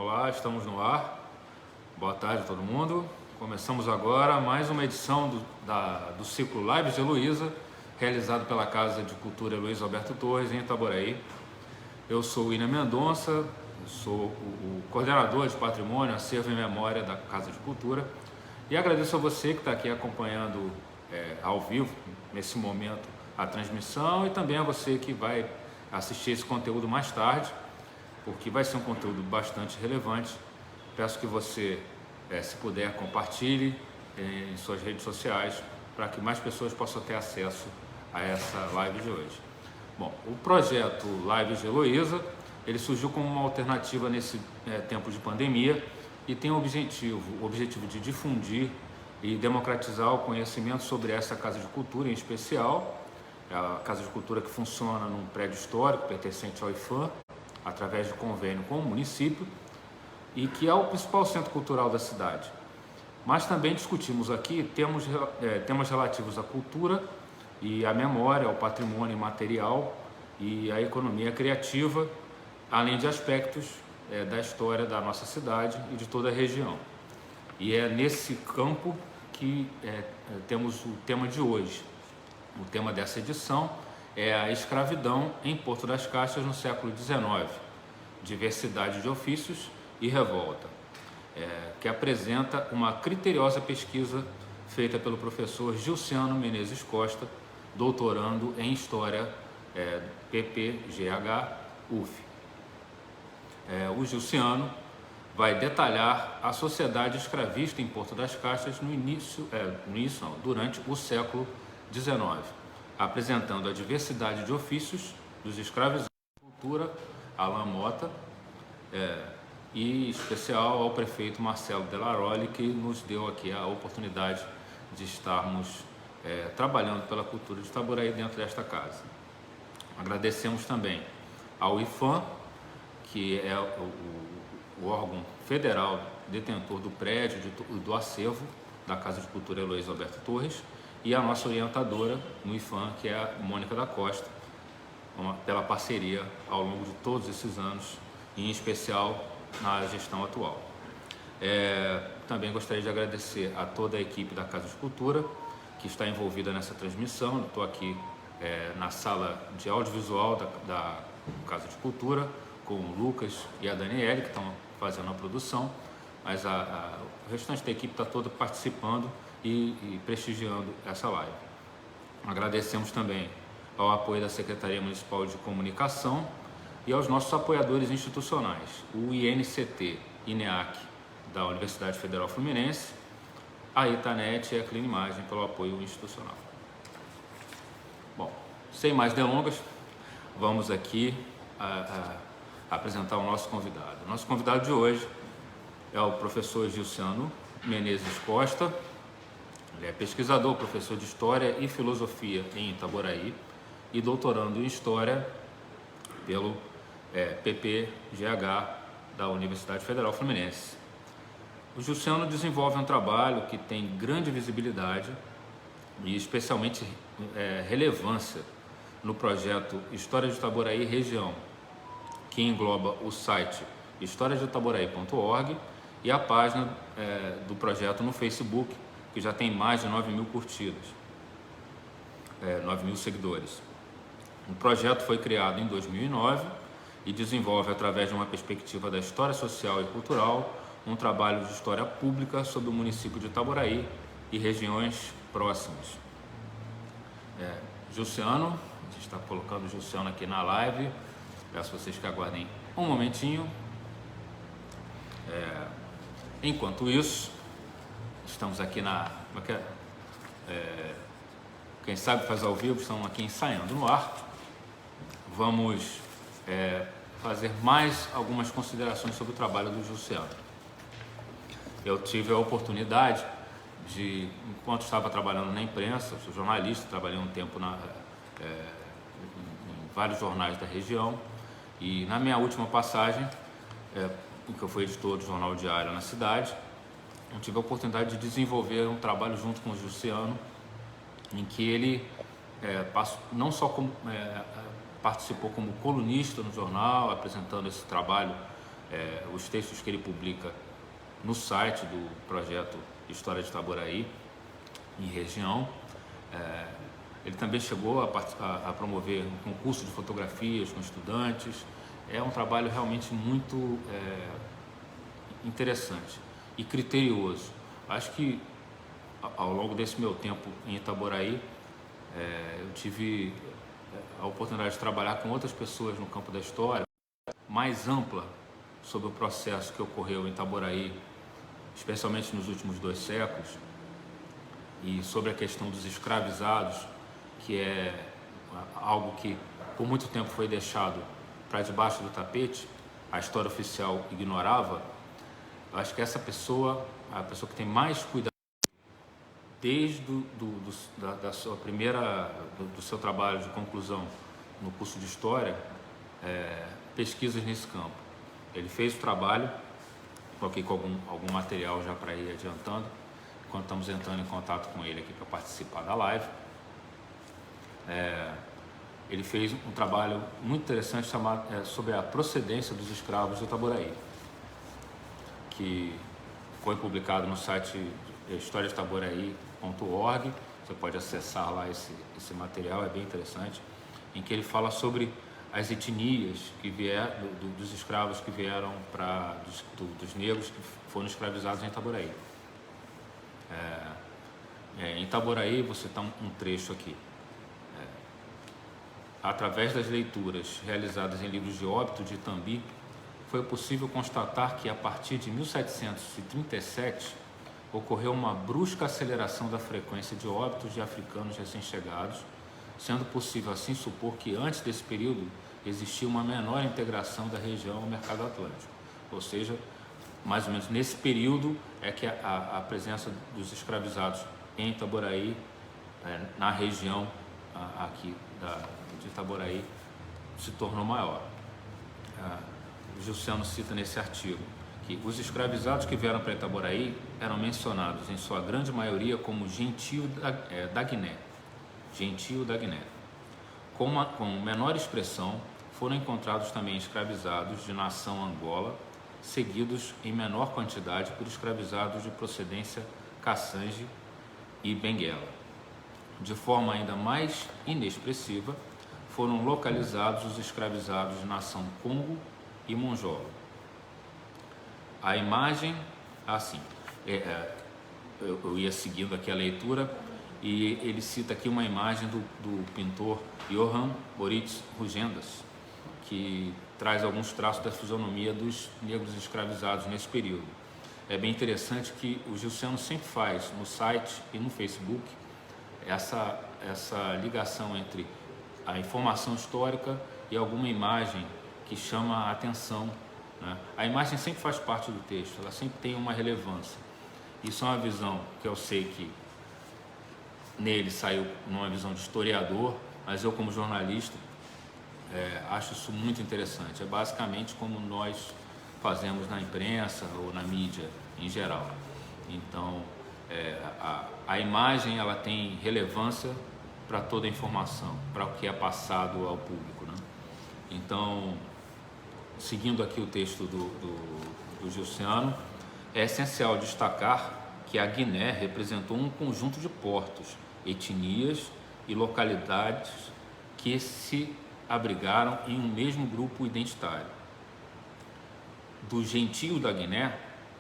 Olá, estamos no ar. Boa tarde a todo mundo. Começamos agora mais uma edição do ciclo Lives de Heloísa, realizado pela Casa de Cultura Luiz Alberto Torres, em Itaboraí. Eu sou o William Mendonça, sou o coordenador de Patrimônio, Acervo e Memória da Casa de Cultura, e agradeço a você que está aqui acompanhando ao vivo, nesse momento, a transmissão, e também a você que vai assistir esse conteúdo mais tarde, porque vai ser um conteúdo bastante relevante. Peço que você, se puder, compartilhe em suas redes sociais para que mais pessoas possam ter acesso a essa live de hoje. Bom, o projeto Lives de Heloísa, ele surgiu como uma alternativa nesse tempo de pandemia e tem o objetivo de difundir e democratizar o conhecimento sobre essa Casa de Cultura em especial, a Casa de Cultura que funciona num prédio histórico pertencente ao IPHAN, através de convênio com o município, e que é o principal centro cultural da cidade. Mas também discutimos aqui temas relativos à cultura e à memória, ao patrimônio imaterial e à economia criativa, além de aspectos da história da nossa cidade e de toda a região. E é nesse campo que temos o tema de hoje. O tema dessa edição é a escravidão em Porto das Caixas no século XIX, diversidade de ofícios e revolta, que apresenta uma criteriosa pesquisa feita pelo professor Gilciano Menezes Costa, doutorando em História PPGH UF. O Gilciano vai detalhar a sociedade escravista em Porto das Caixas durante o século XIX, apresentando a diversidade de ofícios dos escravizados, cultura, Alain Mota, e em especial ao prefeito Marcelo Delaroli, que nos deu aqui a oportunidade de estarmos trabalhando pela cultura de Itaboraí dentro desta casa. Agradecemos também ao IPHAN, que é o órgão federal detentor do prédio do acervo da Casa de Cultura Luiz Alberto Torres, e a nossa orientadora no IPHAN, que é a Mônica da Costa, pela parceria ao longo de todos esses anos, e em especial na gestão atual. Também gostaria de agradecer a toda a equipe da Casa de Cultura que está envolvida nessa transmissão. Estou aqui na sala de audiovisual da Casa de Cultura com o Lucas e a Daniele, que estão fazendo a produção, mas o restante da equipe está toda participando e prestigiando essa live. Agradecemos também ao apoio da Secretaria Municipal de Comunicação e aos nossos apoiadores institucionais, o INCT, INEAC, da Universidade Federal Fluminense, a Itanet e a Clinimagem pelo apoio institucional. Bom, sem mais delongas, vamos aqui apresentar o nosso convidado. O nosso convidado de hoje é o professor Gilciano Menezes Costa. Ele é pesquisador, professor de História e Filosofia em Itaboraí e doutorando em História pelo PPGH da Universidade Federal Fluminense. O Gilciano desenvolve um trabalho que tem grande visibilidade e especialmente relevância no projeto História de Itaboraí Região, que engloba o site historiadeitaboraí.org e a página do projeto no Facebook, que já tem mais de 9.000 curtidas, 9.000 seguidores. O projeto foi criado em 2009 e desenvolve, através de uma perspectiva da história social e cultural, um trabalho de história pública sobre o município de Itaboraí e regiões próximas. Gilciano, a gente está colocando o Gilciano aqui na live, peço a vocês que aguardem um momentinho. Enquanto isso, estamos aqui quem sabe faz ao vivo, estamos aqui ensaiando no ar. Vamos fazer mais algumas considerações sobre o trabalho do Gilciano. Eu tive a oportunidade de, enquanto estava trabalhando na imprensa, sou jornalista, trabalhei um tempo em vários jornais da região, e na minha última passagem, em que eu fui editor do Jornal Diário na cidade, eu tive a oportunidade de desenvolver um trabalho junto com o Gilciano, em que ele não só participou como colunista no jornal, apresentando esse trabalho os textos que ele publica no site do projeto História de Itaboraí e região. Ele também chegou a promover um concurso de fotografias com estudantes. É um trabalho realmente muito interessante e criterioso. Acho que ao longo desse meu tempo em Itaboraí, eu tive a oportunidade de trabalhar com outras pessoas no campo da história, mais ampla sobre o processo que ocorreu em Itaboraí, especialmente nos últimos 2 séculos, e sobre a questão dos escravizados, que é algo que por muito tempo foi deixado para debaixo do tapete, a história oficial ignorava. Eu acho que essa pessoa, a pessoa que tem mais cuidado desde da sua primeira, do seu trabalho de conclusão no curso de História, pesquisas nesse campo. Ele fez o trabalho, coloquei com algum material já para ir adiantando, enquanto estamos entrando em contato com ele aqui para participar da live. Ele fez um trabalho muito interessante chamado, sobre a procedência dos escravos de Itaboraí, que foi publicado no site historiadeitaboraí.org. Você pode acessar lá esse material, é bem interessante, em que ele fala sobre as etnias que vieram, dos escravos que vieram dos negros que foram escravizados em Itaboraí. Em Itaboraí, você está um trecho aqui. Através das leituras realizadas em livros de óbito de Itambi, foi possível constatar que, a partir de 1737, ocorreu uma brusca aceleração da frequência de óbitos de africanos recém-chegados, sendo possível assim supor que antes desse período existia uma menor integração da região ao mercado atlântico. Ou seja, mais ou menos nesse período é que a presença dos escravizados em Itaboraí, na região aqui de Itaboraí, se tornou maior. O Gilciano cita nesse artigo que os escravizados que vieram para Itaboraí eram mencionados em sua grande maioria como gentio da Guiné. Gentio da Guiné. Com menor expressão, foram encontrados também escravizados de nação Angola, seguidos em menor quantidade por escravizados de procedência Kassange e Benguela. De forma ainda mais inexpressiva, foram localizados os escravizados de nação Congo e Monjolo. A imagem, assim, eu ia seguindo aqui a leitura, e ele cita aqui uma imagem do pintor Johann Moritz Rugendas, que traz alguns traços da fisionomia dos negros escravizados nesse período. É bem interessante que o Gilciano sempre faz no site e no Facebook essa ligação entre a informação histórica e alguma imagem que chama a atenção, né? A imagem sempre faz parte do texto, ela sempre tem uma relevância. Isso é uma visão que eu sei que nele saiu numa visão de historiador, mas eu, como jornalista, acho isso muito interessante. É basicamente como nós fazemos na imprensa ou na mídia em geral. Então, a imagem ela tem relevância para toda a informação, para o que é passado ao público, né? Então, seguindo aqui o texto do Gilciano, é essencial destacar que a Guiné representou um conjunto de portos, etnias e localidades que se abrigaram em um mesmo grupo identitário. Do gentio da Guiné,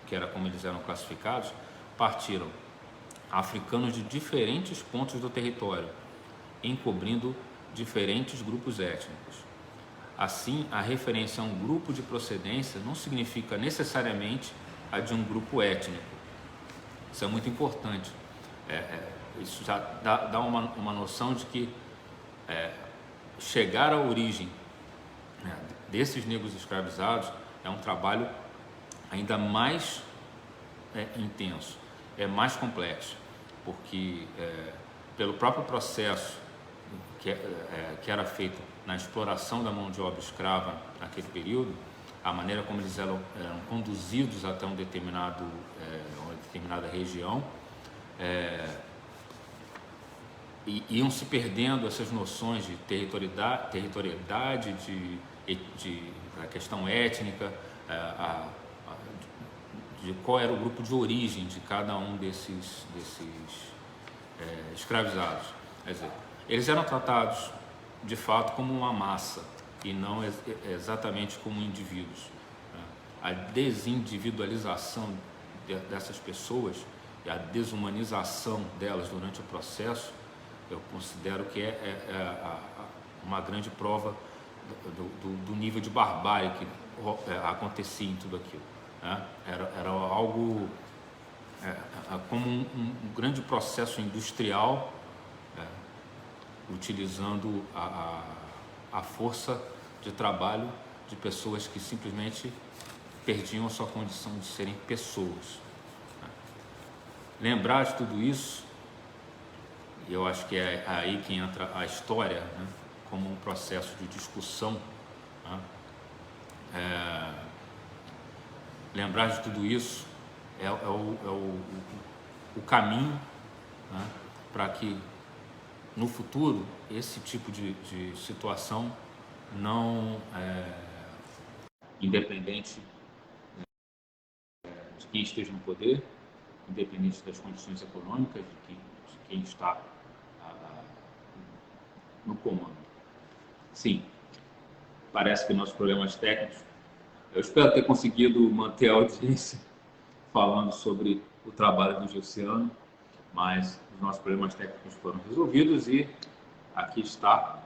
que era como eles eram classificados, partiram africanos de diferentes pontos do território, encobrindo diferentes grupos étnicos. Assim, a referência a um grupo de procedência não significa necessariamente a de um grupo étnico. Isso é muito importante. Isso já dá uma noção de que chegar à origem, né, desses negros escravizados é um trabalho ainda mais intenso, é mais complexo, porque pelo próprio processo que era feito na exploração da mão de obra escrava naquele período, a maneira como eles eram conduzidos até uma determinada região, iam se perdendo essas noções de territorialidade, da questão étnica, de qual era o grupo de origem de cada um desses escravizados. Quer dizer, eles eram tratados de fato como uma massa e não exatamente como indivíduos. A desindividualização dessas pessoas e a desumanização delas durante o processo, eu considero que uma grande prova do nível de barbárie que acontecia em tudo aquilo. Era algo como um grande processo industrial, utilizando a força de trabalho de pessoas que simplesmente perdiam a sua condição de serem pessoas. Lembrar de tudo isso, e eu acho que é aí que entra a história, né, como um processo de discussão, né? Lembrar de tudo isso é o caminho, né, para que no futuro esse tipo de situação não, independente de quem esteja no poder, independente das condições econômicas de quem está no comando. Sim, parece que nossos problemas técnicos, eu espero ter conseguido manter a audiência falando sobre o trabalho do Gilciano, mas os nossos problemas técnicos foram resolvidos e aqui está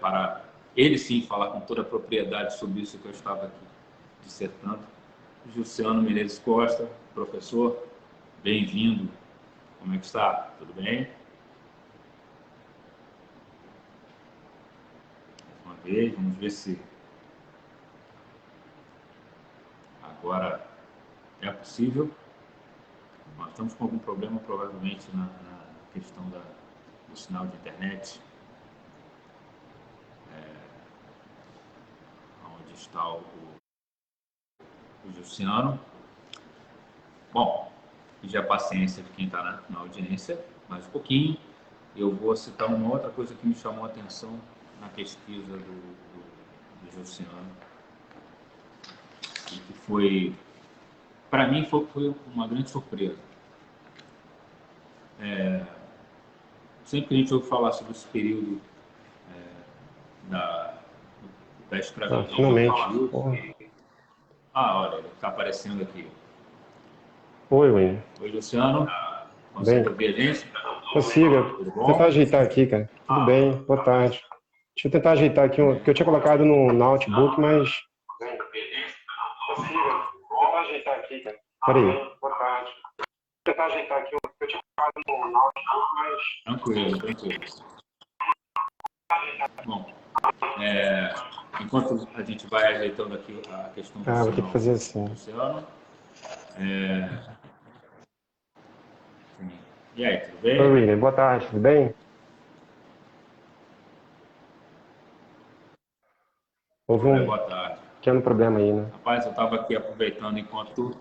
para ele sim falar com toda a propriedade sobre isso que eu estava aqui dissertando. Gilciano Menezes Costa, professor, bem-vindo. Como é que está? Tudo bem? Mais uma vez, vamos ver se agora é possível. Nós estamos com algum problema, provavelmente, na questão do sinal de internet. Onde está o Gilciano. Bom, pedir a paciência de quem está na audiência, mais um pouquinho. Eu vou citar uma outra coisa que me chamou a atenção na pesquisa do Gilciano, e que foi, para mim, foi uma grande surpresa. Sempre que a gente ouve falar sobre esse período da escravidão, finalmente. Olha, ele está aparecendo aqui. Oi, William. Oi, Luciano. Consegue ouvir a gente? Consigo. Vou tentar ajeitar aqui, cara. Tudo bem, boa tarde. Deixa eu tentar ajeitar aqui, porque eu tinha colocado no notebook, mas... Consigo. Vou tentar ajeitar aqui, cara. Peraí. Boa tarde. Vou tentar ajeitar aqui, porque eu tinha colocado no notebook, mas... Tranquilo. Bom, enquanto a gente vai ajeitando aqui a questão do vou ter que fazer assim. Luciano. E aí, tudo bem? Oi, William. Boa tarde, tudo bem? Houve Boa tarde. pequeno problema aí, né? Rapaz, eu estava aqui aproveitando enquanto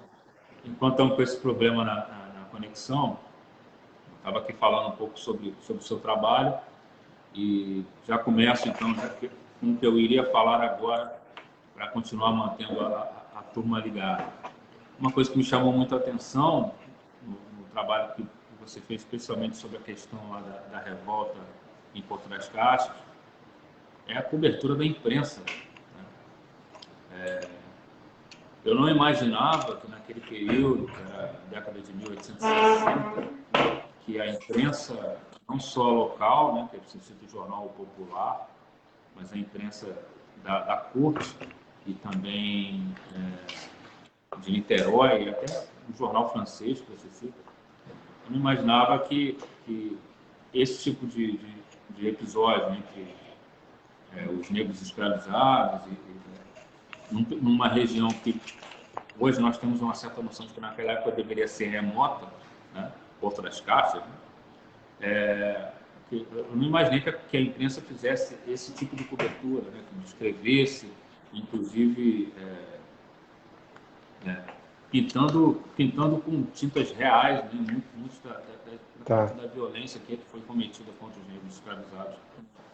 estamos com esse problema na conexão, eu estava aqui falando um pouco sobre o seu trabalho e já começo então com o que eu iria falar agora para continuar mantendo a turma ligada. Uma coisa que me chamou muito a atenção no trabalho que você fez, especialmente sobre a questão lá da revolta em Porto das Caixas, é a cobertura da imprensa. Eu não imaginava que naquele período, que era a década de 1860, que a imprensa, não só local, né, que é o Jornal Popular, mas a imprensa da corte e também de Niterói, e até o jornal francês que você cita, eu não imaginava que esse tipo de episódio entre os negros escravizados numa região que hoje nós temos uma certa noção de que naquela época deveria ser remota, né, Porto das Caixas, né, eu não imaginei que a imprensa fizesse esse tipo de cobertura, né, que descrevesse, inclusive pintando com tintas reais, né, muito da violência que foi cometida contra os negros escravizados.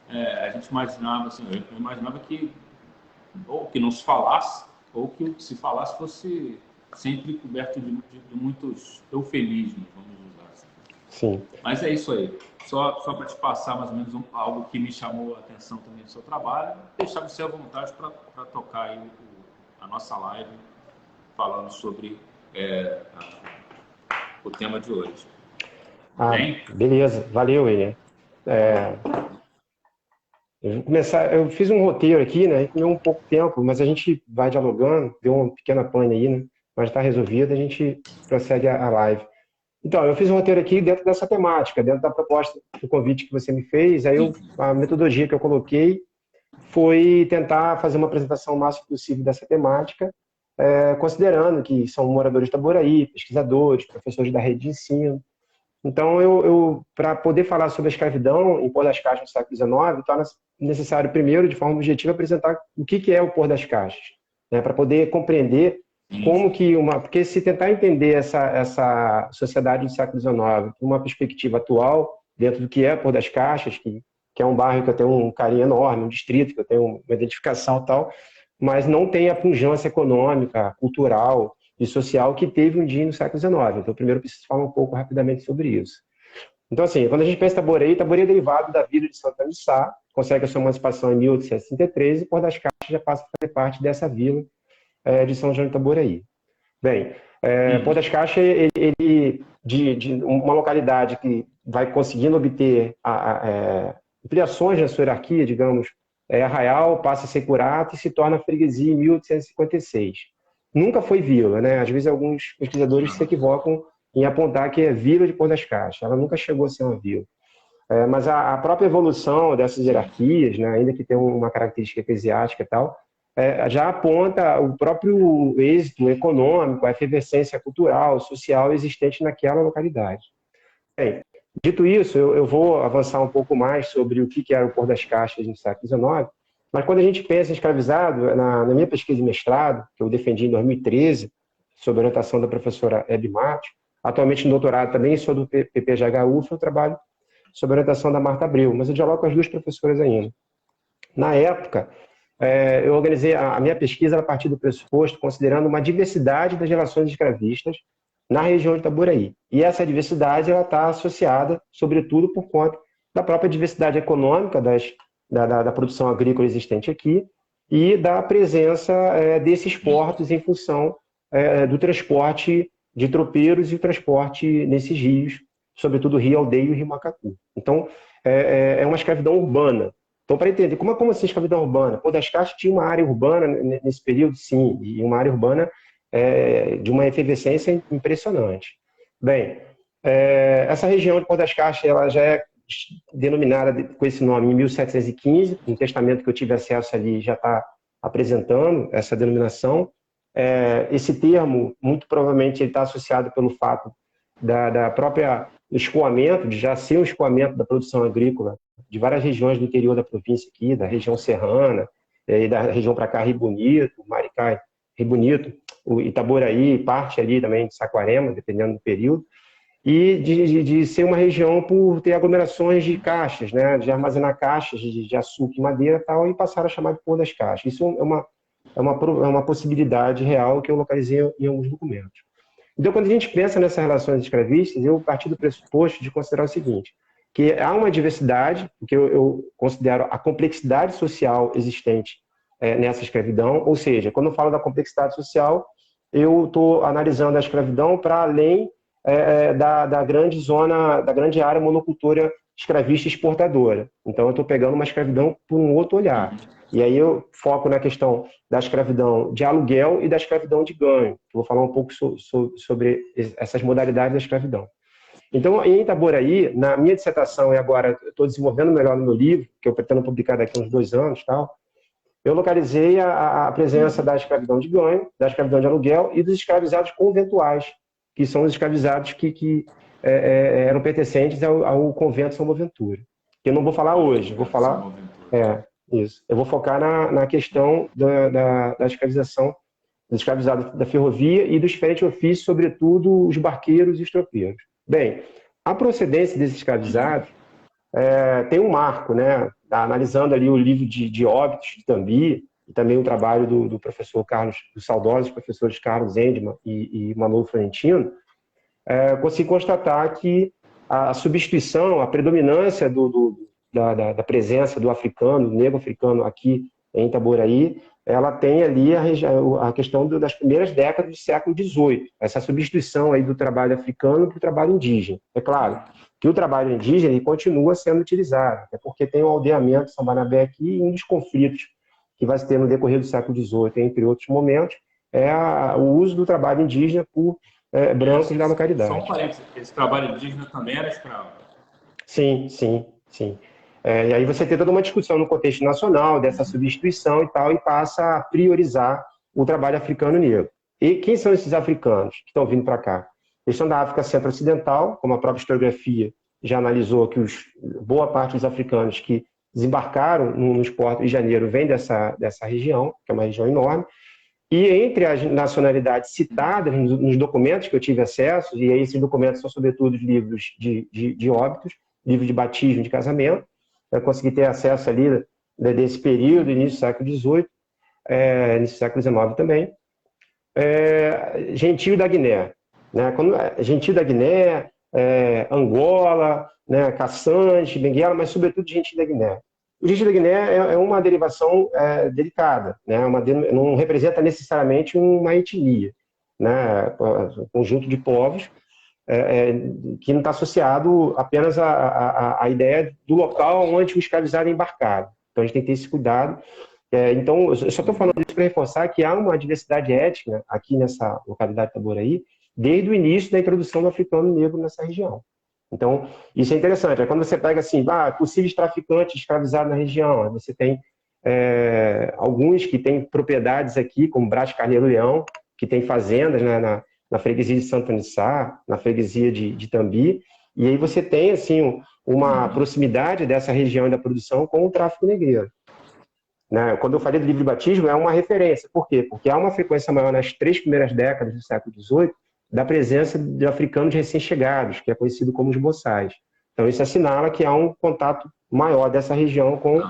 A gente imaginava, assim, eu imaginava que ou que não se falasse, ou que se falasse fosse sempre coberto de muitos eufemismos, vamos usar assim. Sim. Mas é isso aí. Só para te passar mais ou menos algo que me chamou a atenção também do seu trabalho, deixar você à vontade para tocar aí a nossa live falando sobre o tema de hoje. Bem? Beleza, valeu, William. Eu vou começar. Eu fiz um roteiro aqui, né? Deu um pouco tempo, mas a gente vai dialogando, deu uma pequena pane aí, né? Mas está resolvido, a gente prossegue a live. Então, eu fiz um roteiro aqui dentro dessa temática, dentro da proposta do convite que você me fez. Aí a metodologia que eu coloquei foi tentar fazer uma apresentação o máximo possível dessa temática, considerando que são moradores de Itaboraí, pesquisadores, professores da rede de ensino. Então, para poder falar sobre a escravidão em Pôr das Caixas no século XIX, torna necessário, primeiro, de forma objetiva, apresentar o que é o Pôr das Caixas, né, para poder compreender como que porque se tentar entender essa sociedade do século XIX com uma perspectiva atual, dentro do que é Pôr das Caixas, que é um bairro que eu tenho um carinho enorme, um distrito que eu tenho uma identificação e tal, mas não tem a pujança econômica, cultural e social que teve um dia no século XIX. Então, primeiro, eu preciso falar um pouco rapidamente sobre isso. Então, assim, quando a gente pensa em Itaboraí é derivado da vida de Santana de Sá, consegue a sua emancipação em 1863 e Pôr das Caixas já passa a fazer parte dessa vila de São João de Itaboraí. Bem, Pôr das Caixas, ele de uma localidade que vai conseguindo obter ampliações na sua hierarquia, digamos, Arraial, passa a ser Curato e se torna freguesia em 1856. Nunca foi vila, né? Às vezes alguns pesquisadores se equivocam em apontar que é vila de Pôr das Caixas. Ela nunca chegou a ser uma vila. Mas a própria evolução dessas hierarquias, né, ainda que tenha uma característica eclesiástica e tal, já aponta o próprio êxito econômico, a efervescência cultural, social existente naquela localidade. Bem, dito isso, eu vou avançar um pouco mais sobre o que era o Pôr das Caixas no século XIX, mas quando a gente pensa em escravizado, na minha pesquisa de mestrado, que eu defendi em 2013, sob a orientação da professora Hebe Matos, atualmente no doutorado também sou do PPGHU, eu trabalho sob a orientação da Marta Abreu, mas eu dialogo com as duas professoras ainda. Na época, eu organizei a minha pesquisa a partir do pressuposto, considerando uma diversidade das relações escravistas na região de Itaboraí. E essa diversidade está associada, sobretudo, por conta da própria diversidade econômica da produção agrícola existente aqui e da presença desses portos em função do transporte de tropeiros e o transporte nesses rios, sobretudo o Rio Aldeia e o Rio Macacu. Então, é uma escravidão urbana. Então, para entender, como assim escravidão urbana? Pôr das Caixas tinha uma área urbana nesse período, sim, e uma área urbana de uma efervescência impressionante. Bem, essa região de Pôr das Caixas ela já é denominada com esse nome em 1715, um testamento que eu tive acesso ali já está apresentando essa denominação. Esse termo, muito provavelmente, ele está associado pelo fato da própria escoamento, de já ser um escoamento da produção agrícola de várias regiões do interior da província aqui, da região serrana, e da região para cá, Rio Bonito, Maricá, Rio Bonito, o Itaboraí, parte ali também de Saquarema, dependendo do período, e de ser uma região por ter aglomerações de caixas, né, de armazenar caixas de açúcar e madeira e tal, e passaram a chamar de Pôr das Caixas. Isso é uma possibilidade real que eu localizei em alguns documentos. Então, quando a gente pensa nessas relações escravistas, eu parti do pressuposto de considerar o seguinte, que há uma diversidade, que eu considero a complexidade social existente nessa escravidão, ou seja, quando eu falo da complexidade social, eu estou analisando a escravidão para além da grande zona, da grande área monocultora escravista exportadora. Então, eu estou pegando uma escravidão por um outro olhar. E aí eu foco na questão da escravidão de aluguel e da escravidão de ganho. Eu vou falar um pouco sobre essas modalidades da escravidão. Então, em Itaboraí, na minha dissertação, e agora estou desenvolvendo melhor no meu livro, que eu pretendo publicar daqui a uns 2 anos, tal, eu localizei a presença da escravidão de ganho, da escravidão de aluguel e dos escravizados conventuais, que são os escravizados que eram pertencentes ao convento São Boaventura. Que eu não vou falar hoje, vou falar... Isso. Eu vou focar na questão da escravização dos escravizados da ferrovia e dos diferentes ofícios, sobretudo os barqueiros e os tropeiros. Bem, a procedência desses escravizados tem um marco, né? Analisando ali o livro de Óbitos, de Tambi, e também o trabalho do professor Carlos, dos saudosos professores Carlos Endman e Manolo Florentino, consegui constatar que a substituição, a predominância da presença do africano, do negro africano aqui em Itaboraí, ela tem ali a questão das primeiras décadas do século XVIII, essa substituição aí do trabalho africano para o trabalho indígena. É claro que o trabalho indígena ele continua sendo utilizado, até porque tem o aldeamento de São Barnabé aqui e um dos conflitos que vai se ter no decorrer do século XVIII, entre outros momentos, é o uso do trabalho indígena por brancos da localidade. Só um parênteses, esse trabalho indígena também era escravo? Sim. E aí você tem toda uma discussão no contexto nacional dessa substituição e tal, e passa a priorizar o trabalho africano negro. E quem são esses africanos que estão vindo para cá? Eles são da África Centro-Ocidental, como a própria historiografia já analisou que boa parte dos africanos que desembarcaram nos portos de Janeiro vem dessa região, que é uma região enorme. E entre as nacionalidades citadas nos documentos que eu tive acesso, e aí esses documentos são sobretudo livros de óbitos, livros de batismo, de casamento, eu consegui ter acesso ali desse período, início do século XVIII, início do século XIX também. Gentio da Guiné. Né? Gentio da Guiné, Angola, né? Caçante, Benguela, mas sobretudo Gentio da Guiné. O Gentio da Guiné é uma derivação delicada, né? Não representa necessariamente uma etnia, né? Um conjunto de povos que não está associado apenas à ideia do local onde o escravizado é embarcado. Então, a gente tem que ter esse cuidado. Então, eu só estou falando isso para reforçar que há uma diversidade étnica aqui nessa localidade de Itaboraí, desde o início da introdução do africano negro nessa região. Então, isso é interessante. Quando você pega assim, possíveis traficantes escravizados na região, você tem alguns que têm propriedades aqui, como Brás Carneiro Leão, que tem fazendas, né, na freguesia de Santo Anissá, na freguesia de Tambi, e aí você tem assim, uma proximidade dessa região da produção com o tráfico negreiro. Né? Quando eu falei do livro de batismo, é uma referência. Por quê? Porque há uma frequência maior nas 3 primeiras décadas do século XVIII da presença de africanos recém-chegados, que é conhecido como os boçais. Então, isso assinala que há um contato maior dessa região com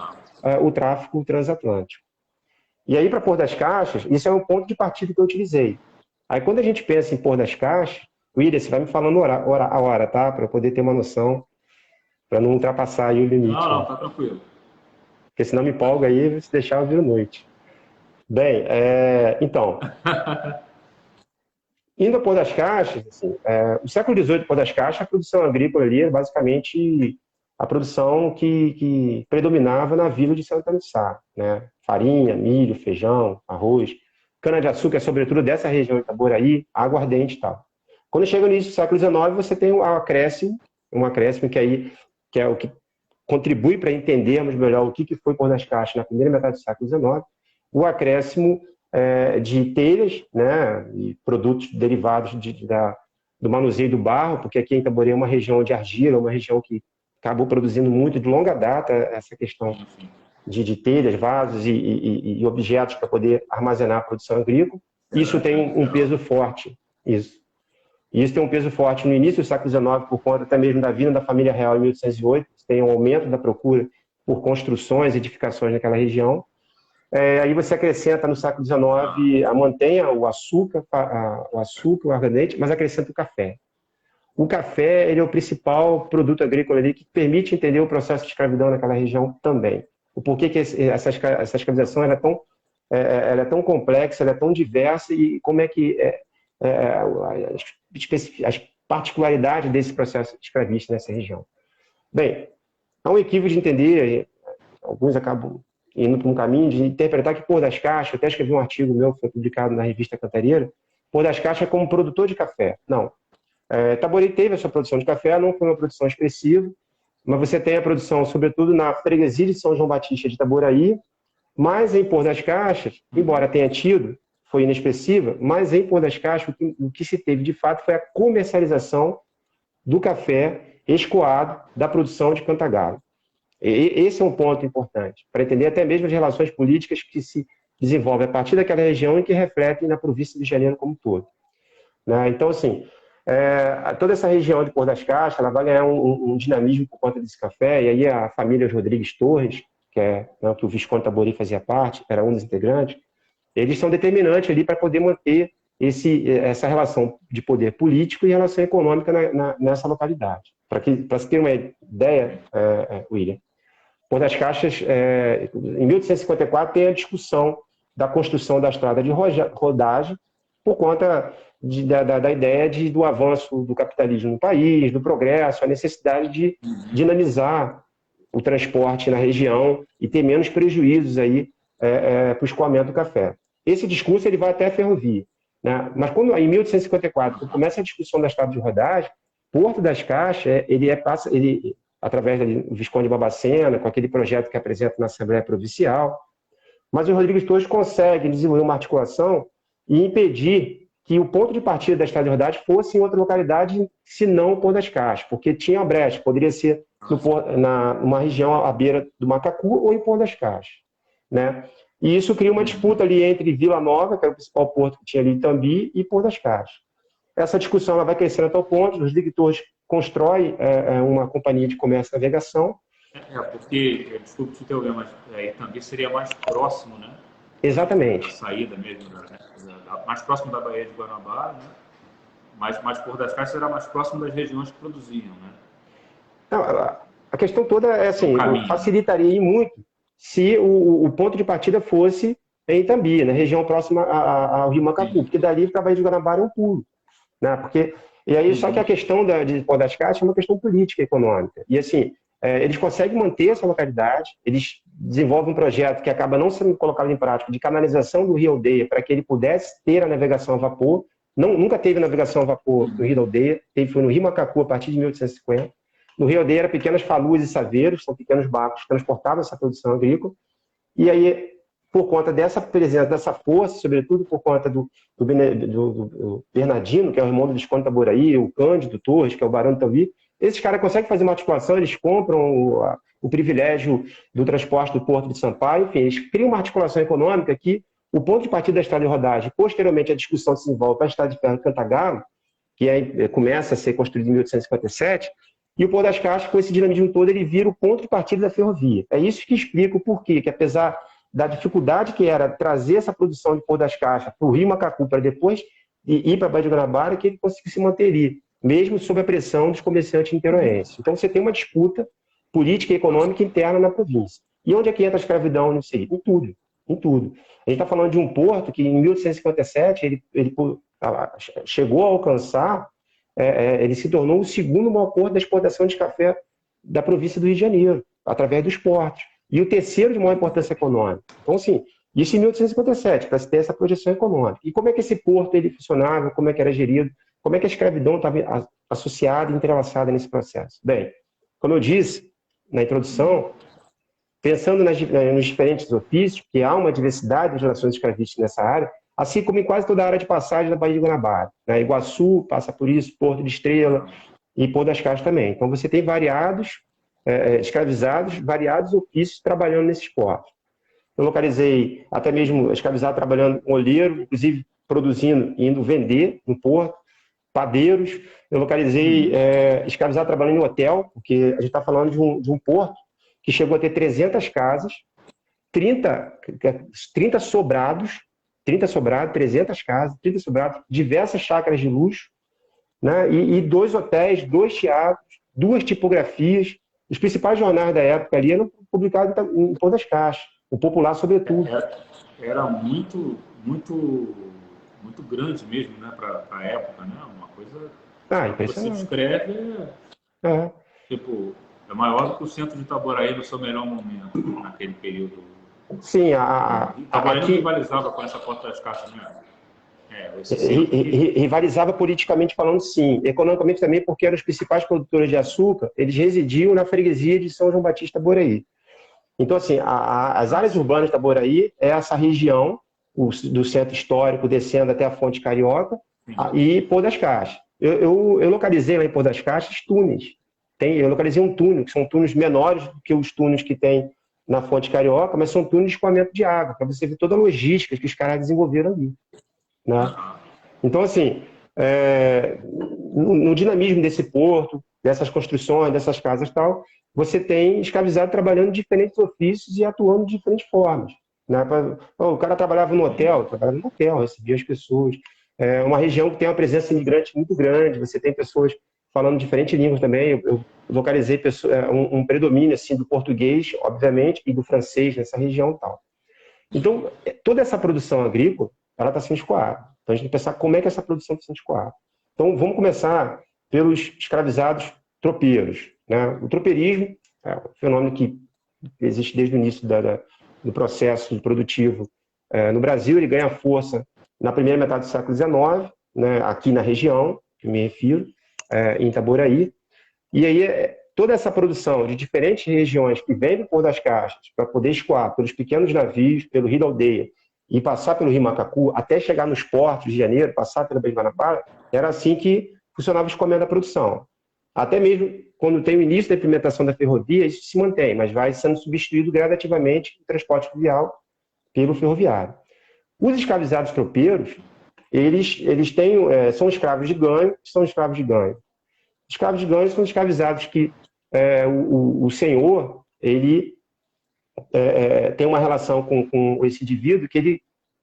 o tráfico transatlântico. E aí, para Pôr das Caixas, isso é um ponto de partida que eu utilizei. Aí, quando a gente pensa em Pôr das Caixas, William, você vai me falando a hora, tá? Para eu poder ter uma noção, para não ultrapassar aí o limite. Não, tá tranquilo. Porque senão me empolga aí, se deixar eu viro noite. Bem, então... Indo a Pôr das Caixas, assim, o século XVIII, Pôr das Caixas, a produção agrícola ali era basicamente a produção que predominava na vila de Santo Anissá, né? Farinha, milho, feijão, arroz, cana-de-açúcar, sobretudo dessa região de Itaboraí, aguardente e tal. Quando chega no início do século XIX, você tem um acréscimo que é o que contribui para entendermos melhor o que foi Pôr das Caixas na primeira metade do século XIX, o acréscimo de telhas, né, e produtos derivados do manuseio do barro, porque aqui em Itaboraí é uma região de argila, uma região que acabou produzindo muito de longa data essa questão de telhas, vasos e objetos para poder armazenar a produção agrícola. Isso tem um peso forte. Isso tem um peso forte no início do século XIX, por conta até mesmo da vinda da família real em 1808, tem um aumento da procura por construções e edificações naquela região. Aí você acrescenta no século XIX, mantenha o açúcar, o aguardente, mas acrescenta o café. O café ele é o principal produto agrícola ali que permite entender o processo de escravidão naquela região também. O porquê que essa escravização ela é tão complexa, ela é tão diversa e como é que as particularidades desse processo escravista nessa região. Bem, há um equívoco de entender, alguns acabam indo por um caminho de interpretar que Pôr das Caixas, eu até escrevi um artigo meu que foi publicado na revista Cantareira, Pôr das Caixas como produtor de café. Não. Itaboraí teve a sua produção de café, não foi uma produção expressiva, mas você tem a produção, sobretudo, na freguesia de São João Batista de Itaboraí, mas em Pôr das Caixas, embora tenha tido, foi inexpressiva, mas em Pôr das Caixas o que se teve de fato foi a comercialização do café escoado da produção de Cantagalo. Esse é um ponto importante, para entender até mesmo as relações políticas que se desenvolvem a partir daquela região e que refletem na província de Janeiro como um todo. Né? Então, assim, toda essa região de Pôr das Caixas ela vai ganhar um dinamismo por conta desse café, e aí a família Rodrigues Torres, que é, né, que o Visconde Itaboraí fazia parte, era um dos integrantes, eles são determinantes ali para poder manter essa relação de poder político e relação econômica nessa localidade. Para se ter uma ideia, William, Porto das Caixas, em 1854, tem a discussão da construção da estrada de rodagem por conta da ideia do avanço do capitalismo no país, do progresso, a necessidade de dinamizar o transporte na região e ter menos prejuízos aí para o escoamento do café. Esse discurso ele vai até a ferrovia, né? Mas quando, em 1854, quando começa a discussão da estrada de rodagem, Porto das Caixas, ele através do Visconde Babacena, com aquele projeto que apresenta na Assembleia Provincial, mas o Rodrigues Torres consegue desenvolver uma articulação e impedir que o ponto de partida da estrada de rodagem fosse em outra localidade, se não o Porto das Caixas, porque tinha brecha, poderia ser numa região à beira do Macacu ou em Porto das Caixas, né? E isso cria uma disputa ali entre Vila Nova, que era o principal porto que tinha ali em Itambi, e Porto das Caixas. Essa discussão ela vai crescendo a tal ponto, os Torres constrói uma companhia de comércio e navegação. Porque, desculpe te interromper, mas Itambi seria mais próximo, né? Exatamente. A saída mesmo, mais próximo da Baía de Guanabara, né? Mas Porto das Caixas era mais próximo das regiões que produziam, né? Não, a questão toda é assim, facilitaria muito se o ponto de partida fosse em Itambi, na região próxima ao Rio Macacu, porque dali para a Baía de Guanabara é um pulo, né? Só que a questão de Porto das Caixas é uma questão política e econômica. E assim, eles conseguem manter essa localidade, eles desenvolvem um projeto que acaba não sendo colocado em prática de canalização do Rio Aldeia para que ele pudesse ter a navegação a vapor. Nunca teve navegação a vapor no Rio Aldeia, foi no Rio Macacu a partir de 1850. No Rio Aldeia eram pequenas falus e saveiros, são pequenos barcos que transportavam essa produção agrícola. E aí, por conta dessa presença, dessa força, sobretudo por conta do Bernardino, que é o irmão do Visconde Itaboraí, o Cândido Torres, que é o Barão de Itambi, esses caras conseguem fazer uma articulação, eles compram o privilégio do transporte do Porto de Sampaio, enfim, eles criam uma articulação econômica que o ponto de partida da estrada de rodagem, posteriormente a discussão se desenvolve para a estrada de ferro Cantagalo, que começa a ser construída em 1857, e o Porto das Caixas, com esse dinamismo todo, ele vira o ponto de partida da ferrovia. É isso que explica o porquê, que apesar da dificuldade que era trazer essa produção de Porto das Caixas para o Rio Macacu, para depois ir para a Baía de Guanabara, que ele conseguiu se manter ali, mesmo sob a pressão dos comerciantes niteroenses. Então você tem uma disputa política e econômica interna na província. E onde é que entra a escravidão nisso aí? Em tudo, em tudo. A gente está falando de um porto que, em 1857, ele chegou a alcançar, ele se tornou o segundo maior porto da exportação de café da província do Rio de Janeiro, através dos portos. E o terceiro de maior importância econômica. Então, assim, isso em 1857, para se ter essa projeção econômica. E como é que esse porto ele funcionava, como é que era gerido, como é que a escravidão estava associada e entrelaçada nesse processo? Bem, como eu disse na introdução, pensando nos diferentes ofícios, que há uma diversidade de relações escravistas nessa área, assim como em quase toda a área de passagem da Baía de Guanabara. Né? Iguaçu passa por isso, Porto de Estrela e Porto das Caixas também. Então você tem escravizados, variados ofícios trabalhando nesses portos. Eu localizei até mesmo escravizado trabalhando com olheiro, inclusive produzindo e indo vender no porto, padeiros. Eu localizei escravizado trabalhando em hotel, porque a gente está falando de um porto que chegou a ter 300 casas, 30 sobrados, 300 casas, 30 sobrados, diversas chácaras de luxo, né? E 2 hotéis, 2 teatros, 2 tipografias. Os principais jornais da época ali eram publicados em Porto das Caixas, o Popular sobretudo. Era muito, muito, muito grande mesmo, né, para a época, né? Uma coisa. Impressionante. Você descreve, tipo, é maior do que o centro de Itaboraí no seu melhor momento, naquele período. Sim, Itaboraí não rivalizava com essa Porta das Caixas, né? Rivalizava politicamente falando, sim. Economicamente também, porque eram os principais produtores de açúcar, eles residiam na freguesia de São João Batista Itaboraí. Então, assim, as áreas urbanas de Itaboraí é essa região do centro histórico, descendo até a Fonte Carioca, e Porto das Caixas. Eu localizei lá em Porto das Caixas túneis. Eu localizei um túnel, que são túneis menores do que os túneis que tem na Fonte Carioca, mas são túneis de escoamento de água, para você ver toda a logística que os caras desenvolveram ali. Né? Então, assim, no dinamismo desse porto, dessas construções, dessas casas e tal, você tem escravizado trabalhando em diferentes ofícios e atuando de diferentes formas. Né? O cara trabalhava no hotel, recebia as pessoas. É uma região que tem uma presença imigrante muito grande, você tem pessoas falando diferentes línguas também. Eu localizei um predomínio assim, do português, obviamente, e do francês nessa região e tal. Então, toda essa produção agrícola, ela está sendo escoada. Então, a gente tem que pensar como é que essa produção está sendo escoada. Então, vamos começar pelos escravizados tropeiros. Né? O tropeirismo é um fenômeno que existe desde o início do processo produtivo. No Brasil, ele ganha força na primeira metade do século XIX, né, aqui na região, que eu me refiro, em Itaboraí. E aí, toda essa produção de diferentes regiões que vem do Porto das Caixas para poder escoar pelos pequenos navios, pelo Rio da Aldeia, e passar pelo Rio Macacu, até chegar nos portos de Janeiro, passar pela Baía de Guanabara, era assim que funcionava o escoamento da produção. Até mesmo quando tem o início da implementação da ferrovia, isso se mantém, mas vai sendo substituído gradativamente o transporte fluvial pelo ferroviário. Os escravizados tropeiros, eles são escravos de ganho. Escravos de ganho são escravizados que o senhor ele tem uma relação com esse indivíduo que ele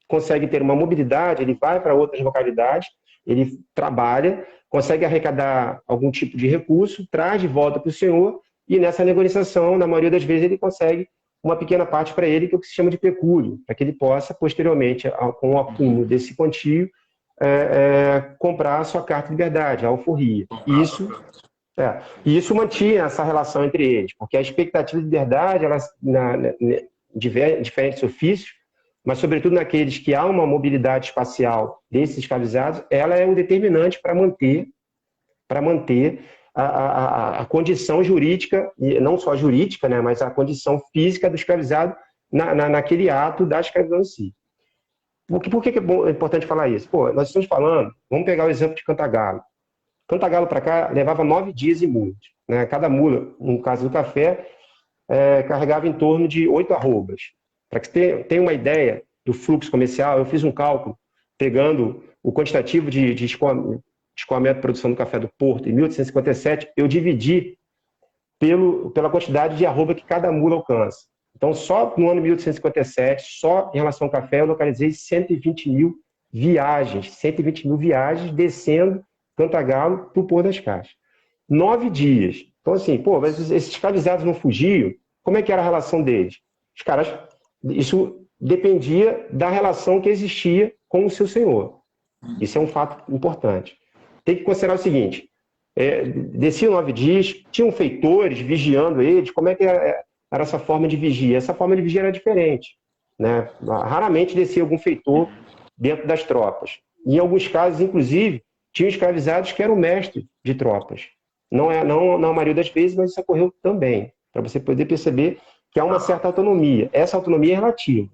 consegue ter uma mobilidade, ele vai para outras localidades, ele trabalha, consegue arrecadar algum tipo de recurso, traz de volta para o senhor e nessa negociação, na maioria das vezes, ele consegue uma pequena parte para ele, que é o que se chama de pecúlio, para que ele possa, posteriormente, com o acúmulo desse quantio, comprar a sua carta de liberdade, a alforria. E isso mantinha essa relação entre eles, porque a expectativa de liberdade, diferentes ofícios, mas sobretudo naqueles que há uma mobilidade espacial desses escravizados, ela é um determinante para manter a condição jurídica, e não só jurídica, né, mas a condição física do escravizado naquele ato da escravidão em si. Por que é importante falar isso? Nós estamos falando, vamos pegar o exemplo de Cantagalo. Cantagalo para cá levava 9 dias em mulas. Né? Cada mula, no caso do café, carregava em torno de 8 arrobas. Para que você tenha uma ideia do fluxo comercial, eu fiz um cálculo pegando o quantitativo de escoamento e produção do café do Porto em 1857, eu dividi pela quantidade de arroba que cada mula alcança. Então, só no ano 1857, só em relação ao café, eu localizei 120 mil viagens descendo Cantagalo para o Porto das Caixas. 9 dias. Então, assim, mas esses escravizados não fugiam, como é que era a relação deles? Os caras, isso dependia da relação que existia com o seu senhor. Isso é um fato importante. Tem que considerar o seguinte, desciam 9 dias, tinham feitores vigiando eles, como é que era essa forma de vigia? Essa forma de vigia era diferente. Né? Raramente descia algum feitor dentro das tropas. Em alguns casos, inclusive, tinham escravizados que eram mestres de tropas. Não na maioria das vezes, mas isso ocorreu também, para você poder perceber que há uma certa autonomia. Essa autonomia é relativa.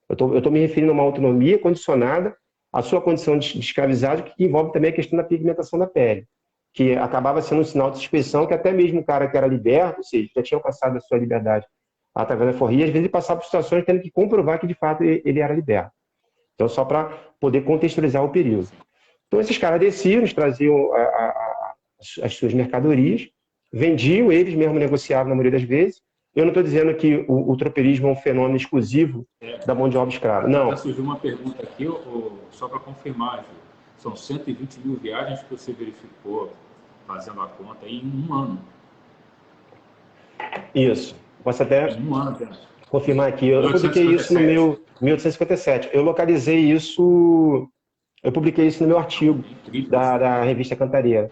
Eu estou me referindo a uma autonomia condicionada à sua condição de escravizado, que envolve também a questão da pigmentação da pele, que acabava sendo um sinal de suspeição que até mesmo o cara que era liberto, ou seja, já tinha alcançado a sua liberdade através da alforria, às vezes ele passava por situações tendo que comprovar que de fato ele era liberto. Então, só para poder contextualizar o período. Então, esses caras desciam, eles traziam as suas mercadorias, vendiam, eles mesmos negociavam na maioria das vezes. Eu não estou dizendo que o tropeirismo é um fenômeno exclusivo da mão de obra escrava. Não. Surgiu uma pergunta aqui, só para confirmar, Gil. São 120 mil viagens que você verificou, fazendo a conta, em um ano. Isso. Posso até confirmar aqui. Eu publiquei isso no meu 1857. Eu localizei isso, eu publiquei isso no meu artigo da revista Cantareira.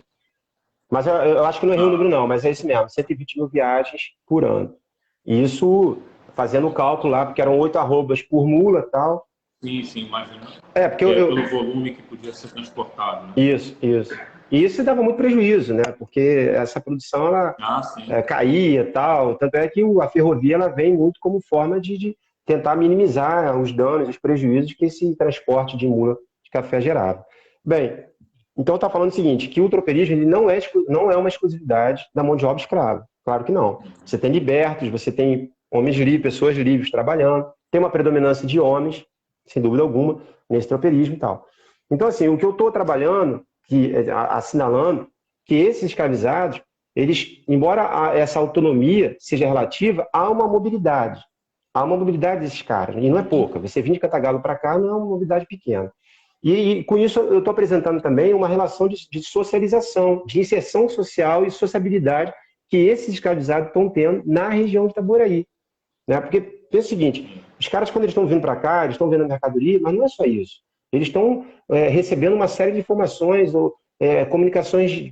Mas eu acho que não errei o número não, mas é isso mesmo, 120 mil viagens por ano. E isso fazendo o cálculo lá, porque eram 8 arrobas por mula e tal. Sim, imagina. Porque pelo volume que podia ser transportado. Né? Isso. E isso dava muito prejuízo, né? Porque essa produção ela caía e tal. Tanto é que a ferrovia ela vem muito como forma de tentar minimizar os danos, os prejuízos que esse transporte de mula de café gerava. Bem, então está falando o seguinte, que o tropeirismo ele não é uma exclusividade da mão de obra escrava. Claro que não. Você tem libertos, você tem homens livres, pessoas livres trabalhando, tem uma predominância de homens, sem dúvida alguma, nesse tropeirismo e tal. Então, assim, o que eu estou trabalhando, assinalando, que esses escravizados, eles, embora essa autonomia seja relativa, há uma mobilidade. Há uma mobilidade desses caras, e não é pouca. Você vir de Cantagalo para cá não é uma mobilidade pequena. E com isso eu estou apresentando também uma relação de socialização, de inserção social e sociabilidade que esses escravizados estão tendo na região de Itaboraí. Né? Porque pensa o seguinte, os caras quando eles estão vindo para cá, eles estão vendo a mercadoria, mas não é só isso. Eles estão recebendo uma série de informações ou comunicações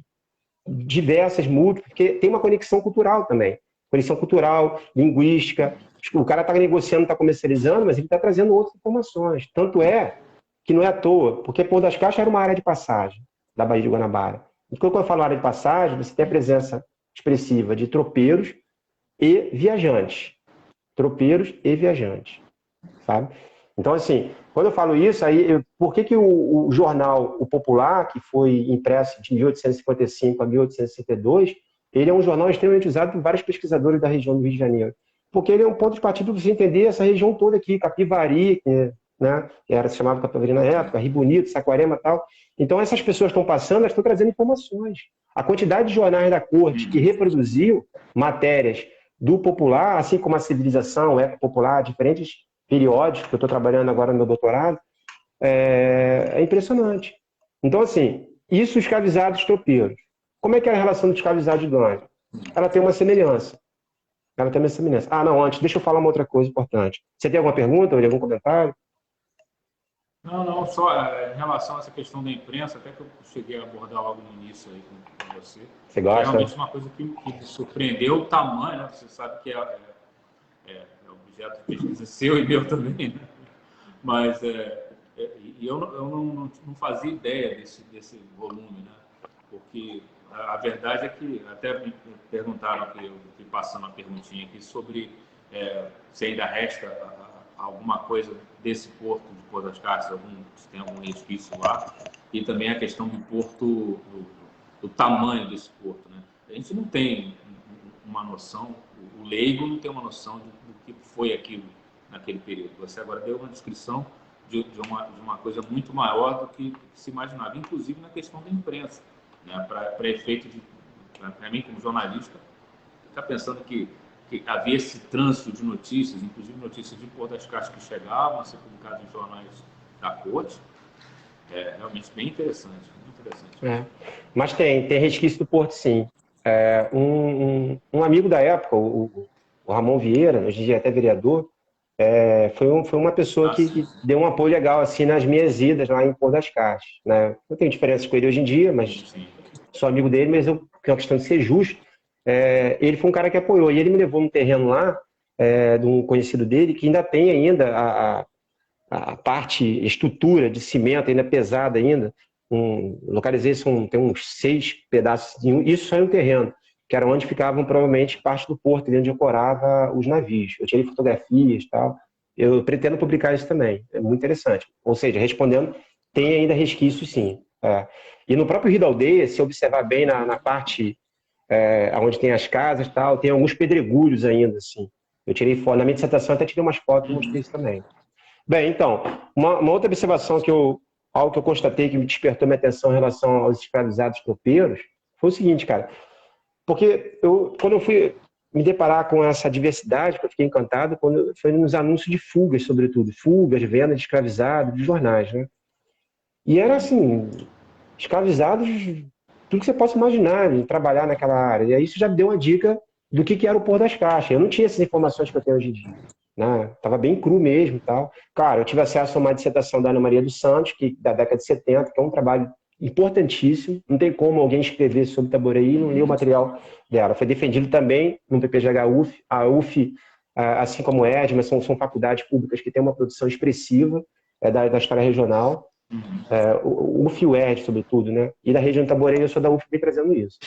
diversas, múltiplas, porque tem uma conexão cultural também. Conexão cultural, linguística. O cara está negociando, está comercializando, mas ele está trazendo outras informações. Tanto é que não é à toa, porque Pôr das Caixas era uma área de passagem da Baía de Guanabara. Então, quando eu falo área de passagem, você tem a presença expressiva de tropeiros e viajantes. Tropeiros e viajantes, sabe? Então, assim, quando eu falo isso, por que o jornal O Popular, que foi impresso de 1855 a 1862, ele é um jornal extremamente usado por vários pesquisadores da região do Rio de Janeiro? Porque ele é um ponto de partida para você entender essa região toda aqui, Capivari, né, que se chamava Capivari na época, Rio Bonito, Saquarema e tal. Então, essas pessoas estão passando, elas estão trazendo informações. A quantidade de jornais da corte que reproduziu matérias do Popular, assim como a Civilização, Época Popular, diferentes periódicos, que eu estou trabalhando agora no meu doutorado, é impressionante. Então, assim, isso escravizados tropeiros. Como é que é a relação do escravizado e do anjo? Ela tem uma semelhança. Ela tem uma semelhança. Ah, não, antes, deixa eu falar uma outra coisa importante. Você tem alguma pergunta ou algum comentário? Não, só em relação a essa questão da imprensa, até que eu cheguei a abordar logo no início aí com você. Você gosta? É realmente uma coisa que me surpreendeu o tamanho, né? Você sabe que é objeto de pesquisa seu e meu também, né? Mas eu não fazia ideia desse volume, né? Porque a verdade é que até me perguntaram aqui, eu fui passando uma perguntinha aqui sobre se ainda resta alguma coisa desse porto de Pôr das Caixas, se tem algum resquício lá, e também a questão do porto, do tamanho desse porto, né? A gente não tem uma noção, o leigo não tem uma noção do que foi aquilo naquele período. Você agora deu uma descrição de uma coisa muito maior do que se imaginava, inclusive na questão da imprensa, né? Para efeito para mim como jornalista, ficar pensando que havia esse trânsito de notícias, inclusive notícias de Pôr das Caixas que chegavam a ser publicadas em jornais da corte, é realmente bem interessante, muito interessante. Mas tem resquício do porto, sim. Um amigo da época, o Ramon Vieira, hoje em dia até vereador, foi uma pessoa que deu um apoio legal assim, nas minhas idas lá em Pôr das Caixas. Né? Eu tenho diferenças com ele hoje em dia, mas sou amigo dele, mas é uma questão de ser justo. Ele foi um cara que apoiou, e ele me levou num terreno lá, de um conhecido dele, que ainda tem ainda a parte, estrutura de cimento ainda pesada ainda. Localizei, tem uns 6 pedaços, isso só em um terreno, que era onde ficavam provavelmente parte do porto, onde ancorava os navios. Eu tirei fotografias e tal. Eu pretendo publicar isso também, é muito interessante. Ou seja, respondendo, tem ainda resquícios, sim. E no próprio Rio da Aldeia, se observar bem na parte onde tem as casas e tal, tem alguns pedregulhos ainda, assim. Eu tirei foto, na minha dissertação até tirei umas fotos e mostrei isso também. Bem, então, uma outra observação algo que eu constatei que me despertou minha atenção em relação aos escravizados tropeiros, foi o seguinte, cara, porque quando eu fui me deparar com essa diversidade, eu fiquei encantado, foi nos anúncios de fugas, sobretudo, fugas, venda de escravizados, de jornais, né? E era assim, escravizados, tudo que você possa imaginar, de trabalhar naquela área. E aí isso já me deu uma dica do que era o Pôr das Caixas. Eu não tinha essas informações que eu tenho hoje em dia. Né? Tava bem cru mesmo e tal. Claro, eu tive acesso a uma dissertação da Ana Maria dos Santos, da década de 70, que é um trabalho importantíssimo. Não tem como alguém escrever sobre Itaboraí e não ler o material dela. Foi defendido também no PPGH-UF. A UF, assim como a EDMA, são faculdades públicas que têm uma produção expressiva da história regional. O UF e o ERD, sobretudo, né? E da região de Itaboraí, eu sou da UF, vem trazendo isso.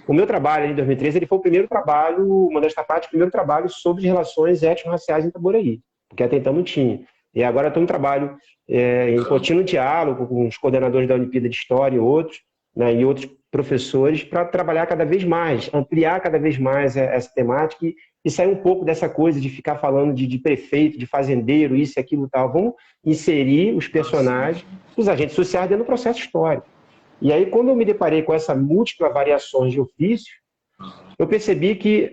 O meu trabalho em 2013, ele foi o primeiro trabalho, modéstia à parte, o primeiro trabalho sobre relações étnico-raciais em Itaboraí, porque até então não tinha. E agora estou em trabalho em contínuo diálogo com os coordenadores da Olimpíada de História e outros, né, e outros professores, para trabalhar cada vez mais, ampliar cada vez mais essa temática e sair um pouco dessa coisa de ficar falando de prefeito, de fazendeiro, isso e aquilo e tal. Vamos inserir os personagens, os agentes sociais dentro do processo histórico. E aí, quando eu me deparei com essa múltipla variações de ofício, eu percebi que,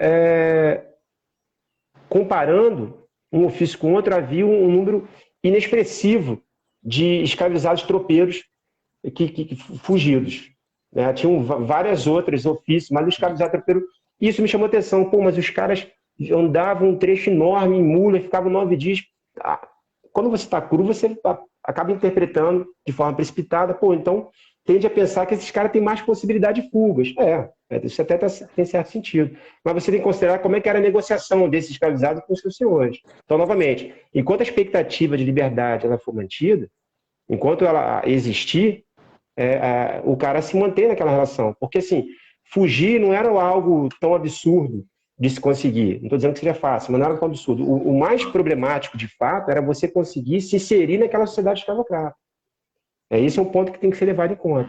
comparando um ofício com outro, havia um número inexpressivo de escravizados tropeiros que fugidos. Né? Tinham várias outras ofícios, mas o escravizado tropeiro, isso me chamou atenção. Pô, mas os caras andavam um trecho enorme em mula, ficavam 9 dias. Quando você está cru, você acaba interpretando de forma precipitada. Pô, então tende a pensar que esses caras têm mais possibilidade de fugas. Isso até tem certo sentido. Mas você tem que considerar como é que era a negociação desses escravizados com os seus senhores. Então, novamente, enquanto a expectativa de liberdade ela for mantida, enquanto ela existir, o cara se mantém naquela relação. Porque, assim, fugir não era algo tão absurdo de se conseguir. Não estou dizendo que seja fácil, mas não era tão absurdo. O mais problemático, de fato, era você conseguir se inserir naquela sociedade escravocrata. Esse é um ponto que tem que ser levado em conta.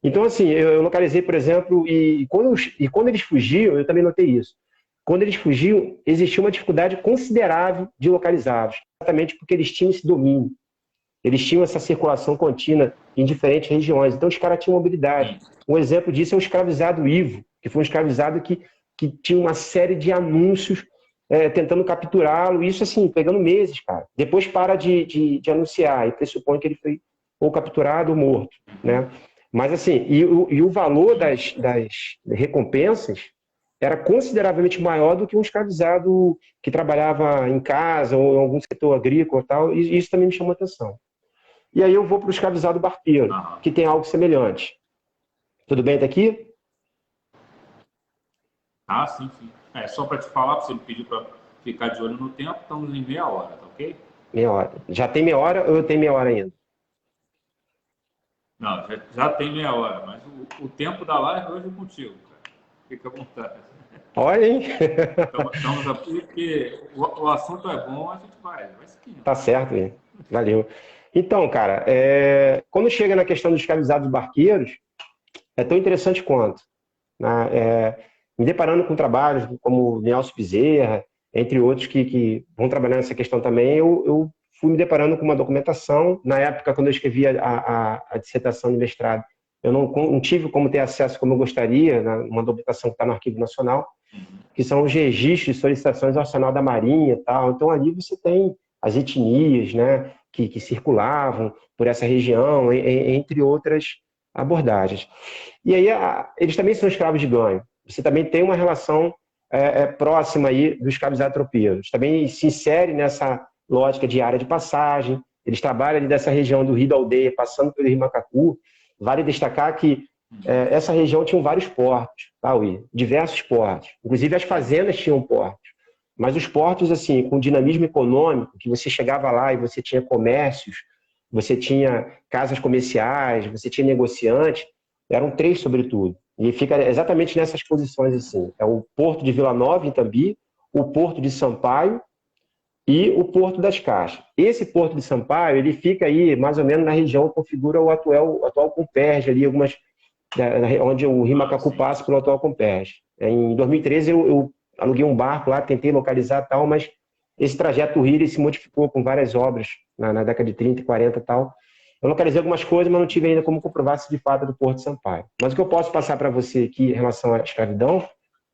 Então, assim, eu localizei, por exemplo, e quando eles fugiam, eu também notei isso. Quando eles fugiam, existia uma dificuldade considerável de localizá-los, exatamente porque eles tinham esse domínio. Eles tinham essa circulação contínua em diferentes regiões. Então, os caras tinham mobilidade. Um exemplo disso é o escravizado Ivo, que foi um escravizado que tinha uma série de anúncios tentando capturá-lo. Isso, assim, pegando meses, cara. Depois para de anunciar e pressupõe que ele foi ou capturado ou morto, né? Mas, assim, e o valor das recompensas era consideravelmente maior do que um escravizado que trabalhava em casa ou em algum setor agrícola e tal. E isso também me chamou a atenção. E aí eu vou para o escravizado barqueiro, que tem algo semelhante. Tudo bem até aqui? Sim, sim. Só para te falar, você me pediu para ficar de olho no tempo, estamos em meia hora, tá ok? Meia hora. Já tem meia hora ou eu tenho meia hora ainda? Não, já tem meia hora, mas o tempo da live hoje é contigo, cara. Fica à vontade. Olha, hein? Estamos aqui porque o assunto é bom, a gente vai seguindo. Tá certo, hein? Valeu. Então, cara, quando chega na questão dos escravizados barqueiros, é tão interessante quanto. Né? Me deparando com trabalhos como Nelson Bezerra, entre outros que vão trabalhar nessa questão também, eu fui me deparando com uma documentação. Na época, quando eu escrevi a dissertação de mestrado, eu não tive como ter acesso como eu gostaria, uma documentação que está no Arquivo Nacional, que são os registros de solicitações ao Arsenal da Marinha e tal. Então, ali você tem as etnias, né, que circulavam por essa região, entre outras abordagens. E aí, eles também são escravos de ganho. Você também tem uma relação próxima aí do escravizado tropeiro. Eles também se insere nessa lógica de área de passagem. Eles trabalham ali dessa região do Rio da Aldeia, passando pelo Rio Macacu. Vale destacar que essa região tinha vários portos, tá, Will? Diversos portos. Inclusive as fazendas tinham portos. Mas os portos, assim, com dinamismo econômico, que você chegava lá e você tinha comércios, você tinha casas comerciais, você tinha negociantes, eram 3, sobretudo. E fica exatamente nessas posições, assim. É o Porto de Vila Nova, em Itambi, o Porto de Sampaio e o Porto das Caixas. Esse Porto de Sampaio, ele fica aí, mais ou menos, na região que configura o atual Comperj, ali, onde o Rio Macacu passa pelo atual Comperj. Em 2013, eu aluguei um barco lá, tentei localizar tal, mas esse trajeto do Rio ele se modificou com várias obras na década de 30 e 40 e tal. Eu localizei algumas coisas, mas não tive ainda como comprovar se de fato é do Porto de Sampaio. Mas o que eu posso passar para você aqui em relação à escravidão,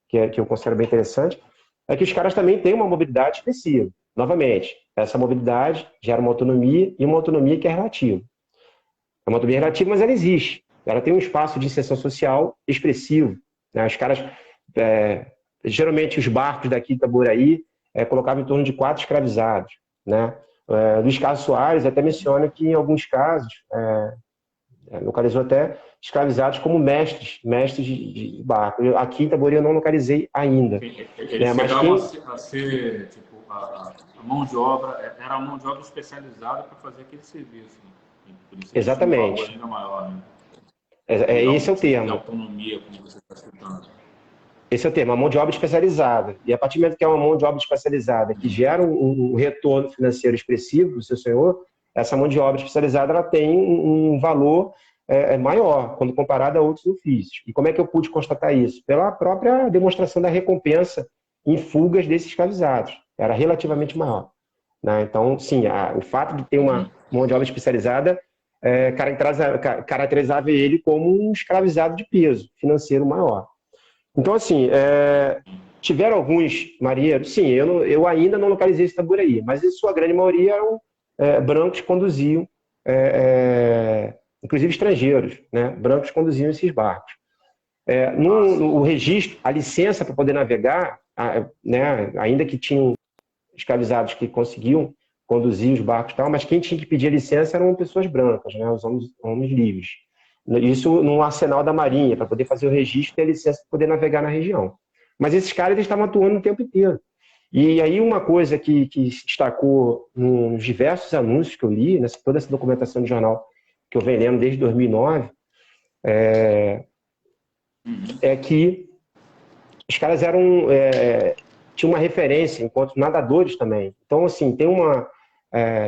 que eu considero bem interessante, é que os caras também têm uma mobilidade expressiva. Novamente, essa mobilidade gera uma autonomia e uma autonomia que é relativa. É uma autonomia relativa, mas ela existe. Ela tem um espaço de inserção social expressivo. Né? Os caras, geralmente os barcos daqui de Itaboraí, colocavam em torno de 4 escravizados. Né? Luiz Carlos Soares até menciona que, em alguns casos, localizou até escravizados como mestres de barco. Aqui em Itaboraí eu não localizei ainda. Eles chegavam a ser, tipo, a mão de obra, era a mão de obra especializada para fazer aquele serviço. Né? Por isso exatamente. Ainda maior, né? Esse é o termo. De autonomia, como você está citando. Esse é o termo, a mão de obra especializada. E a partir do momento que é uma mão de obra especializada que gera um retorno financeiro expressivo para o seu senhor, essa mão de obra especializada ela tem um valor maior quando comparada a outros ofícios. E como é que eu pude constatar isso? Pela própria demonstração da recompensa em fugas desses escravizados. Era relativamente maior. Né? Então, sim, o fato de ter uma mão de obra especializada caracterizava ele como um escravizado de peso financeiro maior. Então, assim, tiveram alguns marinheiros, sim, eu ainda não localizei esse Itaboraí, mas em sua grande maioria eram brancos que conduziam, inclusive estrangeiros, né? Brancos conduziam esses barcos. O registro, a licença para poder navegar, né? Ainda que tinham escravizados que conseguiam conduzir os barcos e tal, mas quem tinha que pedir a licença eram pessoas brancas, né? Os homens livres. Isso no arsenal da Marinha, para poder fazer o registro e ter a licença para poder navegar na região. Mas esses caras eles estavam atuando o tempo inteiro. E aí uma coisa que se destacou nos diversos anúncios que eu li, toda essa documentação de jornal que eu venho lendo desde 2009, é que os caras tinham uma referência enquanto nadadores também. Então, assim,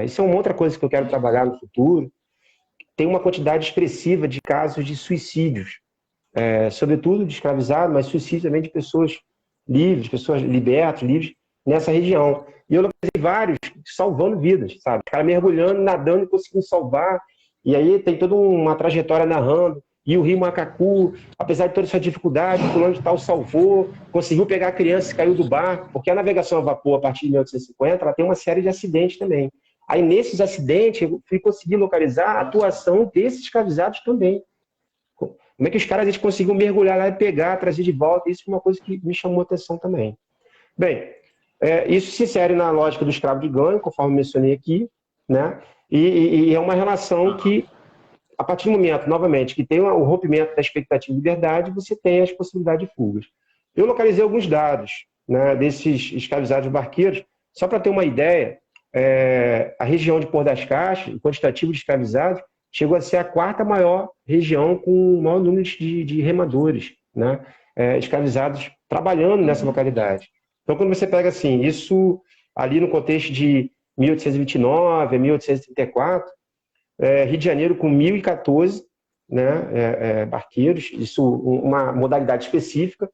isso é uma outra coisa que eu quero trabalhar no futuro. Tem uma quantidade expressiva de casos de suicídios, sobretudo de escravizados, mas suicídio também de pessoas livres, pessoas libertas, livres, nessa região. E eu localizei vários salvando vidas, sabe? O cara mergulhando, nadando e conseguindo salvar. E aí tem toda uma trajetória narrando. E o Rio Macacu, apesar de toda essa dificuldade, o fulano de tal salvou, conseguiu pegar a criança e caiu do barco, porque a navegação a vapor, a partir de 1850, ela tem uma série de acidentes também. Aí, nesses acidentes, eu consegui localizar a atuação desses escravizados também. Como é que os caras eles conseguiam mergulhar lá e pegar, trazer de volta? Isso foi uma coisa que me chamou a atenção também. Bem, isso se insere na lógica do escravo de ganho, conforme mencionei aqui, né? E é uma relação que, a partir do momento, novamente, que tem o rompimento da expectativa de liberdade, você tem as possibilidades de fugas. Eu localizei alguns dados, né, desses escravizados barqueiros, só para ter uma ideia. A região de Porto das Caixas, o quantitativo de escravizados, chegou a ser a quarta maior região com o maior número de remadores, né, escravizados trabalhando nessa localidade. Então, quando você pega assim, isso ali no contexto de 1829 a 1834, Rio de Janeiro com 1.014, né, barqueiros, isso uma modalidade específica.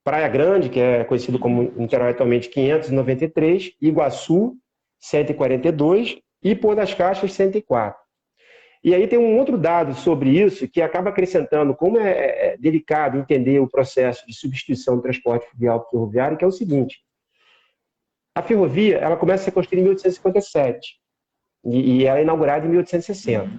Praia Grande, que é conhecido como Niterói atualmente, 593, Iguaçu, 142 e Porto das Caixas, 104. E aí tem um outro dado sobre isso que acaba acrescentando como é delicado entender o processo de substituição do transporte fluvial por ferroviário, que é o seguinte: a ferrovia ela começa a ser construída em 1857 e ela é inaugurada em 1860.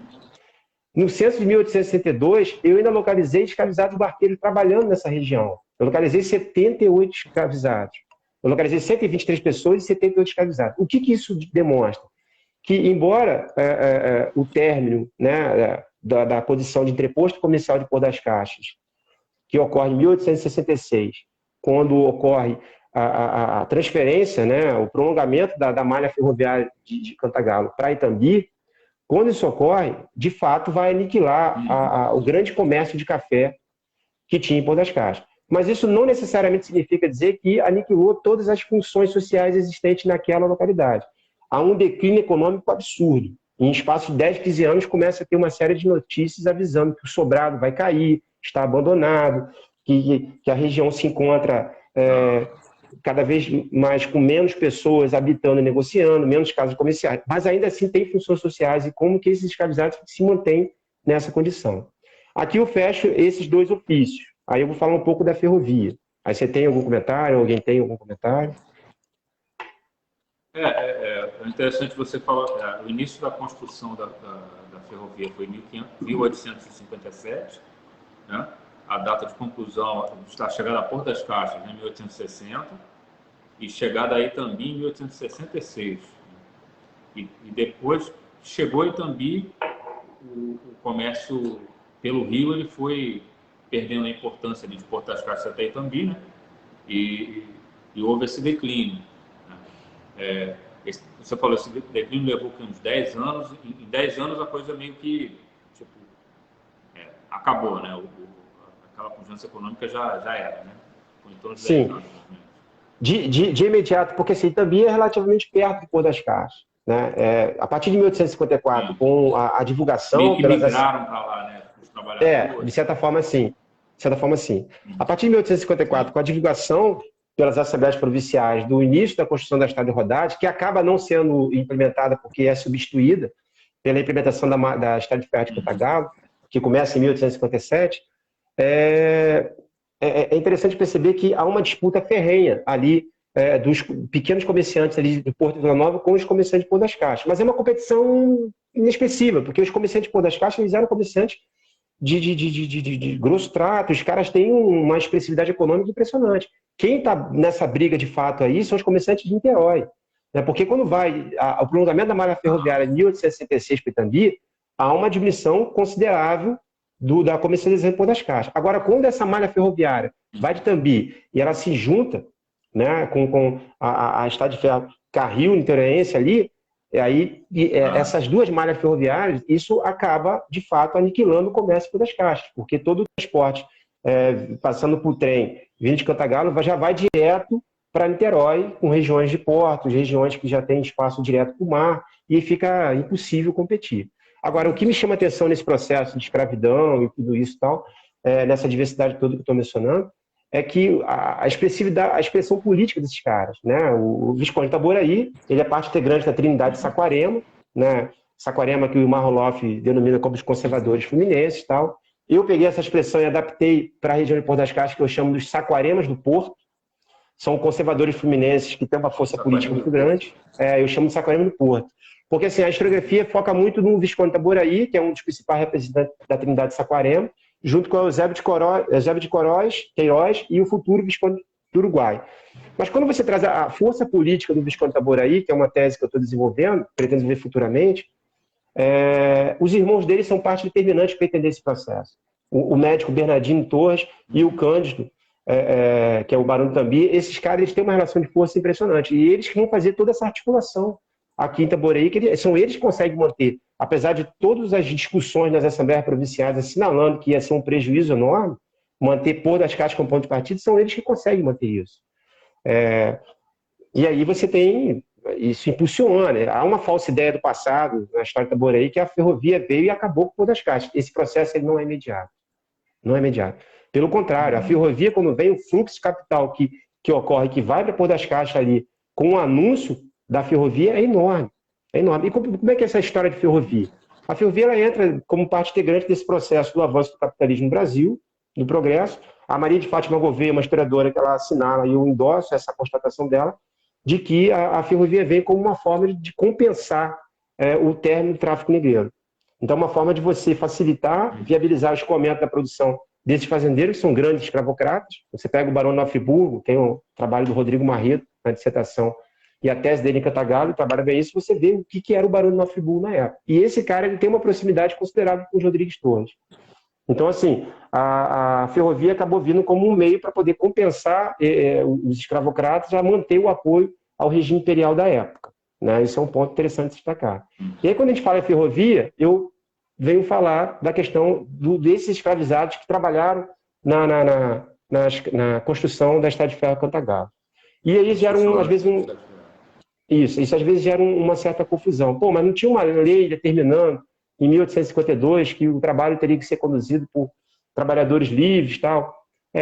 No censo de 1862, eu ainda localizei escravizados barqueiros trabalhando nessa região. Eu localizei 78 escravizados. Eu localizei 123 pessoas e 78 escravizados. O que isso demonstra? Que, embora o término, né, da posição de entreposto comercial de Porto das Caixas, que ocorre em 1866, quando ocorre a transferência, né, o prolongamento da malha ferroviária de Cantagalo para Itambi, quando isso ocorre, de fato vai aniquilar o grande comércio de café que tinha em Porto das Caixas. Mas isso não necessariamente significa dizer que aniquilou todas as funções sociais existentes naquela localidade. Há um declínio econômico absurdo. Em espaço de 10, 15 anos, começa a ter uma série de notícias avisando que o sobrado vai cair, está abandonado, que a região se encontra cada vez mais com menos pessoas habitando e negociando, menos casas comerciais. Mas ainda assim tem funções sociais e como que esses escravizados se mantêm nessa condição. Aqui eu fecho esses dois ofícios. Aí eu vou falar um pouco da ferrovia. Aí você tem algum comentário? Alguém tem algum comentário? É interessante você falar. O início da construção da ferrovia foi em 1857, né? A data de conclusão está chegada a Porto das Caixas, em 1860, e chegada a Itambi em 1866. E depois chegou a Itambi, o comércio pelo rio ele foi perdendo a importância de Porto das Caixas até Itambi, né? E houve esse declínio. Né? Você falou, esse declínio levou uns 10 anos, em 10 anos a coisa meio que acabou, né? Aquela pujança econômica já era, né? Foi em torno de 10 anos. De imediato, porque assim, Itambi é relativamente perto de Porto das Caixas. Né? A partir de 1854, com a divulgação... Meio que migraram para lá, né? Os trabalhadores. De certa forma, sim. A partir de 1854, com a divulgação pelas Assembleias Provinciais do início da construção da estrada de rodagem, que acaba não sendo implementada porque é substituída pela implementação da estrada de ferro de Cantagalo, que começa em 1857, é interessante perceber que há uma disputa ferrenha ali dos pequenos comerciantes ali do Porto de Vila Nova com os comerciantes de Pôr das Caixas. Mas é uma competição inexpressiva, porque os comerciantes de Pôr das Caixas eles eram comerciantes de grosso trato, os caras têm uma expressividade econômica impressionante. Quem está nessa briga de fato aí são os comerciantes de Niterói. Né? Porque quando vai o prolongamento da malha ferroviária em 1866 para Itambi, há uma diminuição considerável da comercialização Pôr das Caixas. Agora, quando essa malha ferroviária vai de Itambi e ela se junta, né, com a Estrada de Ferro Carril Niteroense ali, essas duas malhas ferroviárias, isso acaba, de fato, aniquilando o comércio Pôr das Caixas, porque todo o transporte, passando por trem, vindo de Cantagalo, já vai direto para Niterói, com regiões de portos, regiões que já têm espaço direto para o mar, e fica impossível competir. Agora, o que me chama a atenção nesse processo de escravidão e tudo isso e tal, nessa diversidade toda que eu estou mencionando, é que a expressão política desses caras, né? O Visconde Itaboraí, ele é parte integrante da Trindade de Saquarema, né? Saquarema que o Marroloff denomina como os conservadores fluminenses e tal. Eu peguei essa expressão e adaptei para a região de Pôr das Caixas, que eu chamo dos Saquaremas do Porto. São conservadores fluminenses que têm uma força política muito grande. Eu chamo de Saquarema do Porto. Porque assim, a historiografia foca muito no Visconde Itaboraí, que é um dos principais representantes da Trindade de Saquarema, junto com o Eusébio de Queiroz e o futuro Visconde do Uruguai. Mas quando você traz a força política do Visconde Itaboraí, que é uma tese que eu estou desenvolvendo, pretendo ver futuramente, os irmãos dele são parte determinante para entender esse processo. O médico Bernardino Torres e o Cândido, que é o Barão do Itambi, esses caras eles têm uma relação de força impressionante. E eles que vão fazer toda essa articulação aqui em Itaboraí, são eles que conseguem manter, apesar de todas as discussões nas assembleias provinciais assinalando que ia ser um prejuízo enorme, manter Pôr das Caixas como ponto de partida, são eles que conseguem manter isso. E aí você tem, isso impulsiona, né? Há uma falsa ideia do passado, na história de Itaboraí, que a ferrovia veio e acabou com o Pôr das Caixas. Esse processo ele não é imediato. Não é imediato. Pelo contrário, a ferrovia, quando vem o fluxo de capital que ocorre, que vai para Pôr das Caixas ali, com o anúncio da ferrovia, é enorme. É enorme. E como é que é essa história de ferrovia? A ferrovia ela entra como parte integrante desse processo do avanço do capitalismo no Brasil, do progresso. A Maria de Fátima Gouveia, uma historiadora que ela assinala, e eu endosso essa constatação dela, de que a ferrovia vem como uma forma de compensar o término do tráfico negreiro. Então, uma forma de você facilitar, viabilizar o escoamento da produção desses fazendeiros, que são grandes escravocratas. Você pega o Barão de Nova Friburgo, tem o trabalho do Rodrigo Marreto, na dissertação, e a tese dele em Cantagalo, trabalha bem isso, você vê o que era o Barão de Nova Friburgo na época. E esse cara ele tem uma proximidade considerável com os Rodrigues Torres. Então, assim, a ferrovia acabou vindo como um meio para poder compensar os escravocratas a manter o apoio ao regime imperial da época. Né? Isso é um ponto interessante de destacar. E aí, quando a gente fala em ferrovia, eu venho falar da questão desses escravizados que trabalharam na construção da Estrada de Ferro Cantagalo. E aí geram, às vezes, isso às vezes gera uma certa confusão. Pô, mas não tinha uma lei determinando, em 1852, que o trabalho teria que ser conduzido por trabalhadores livres e tal.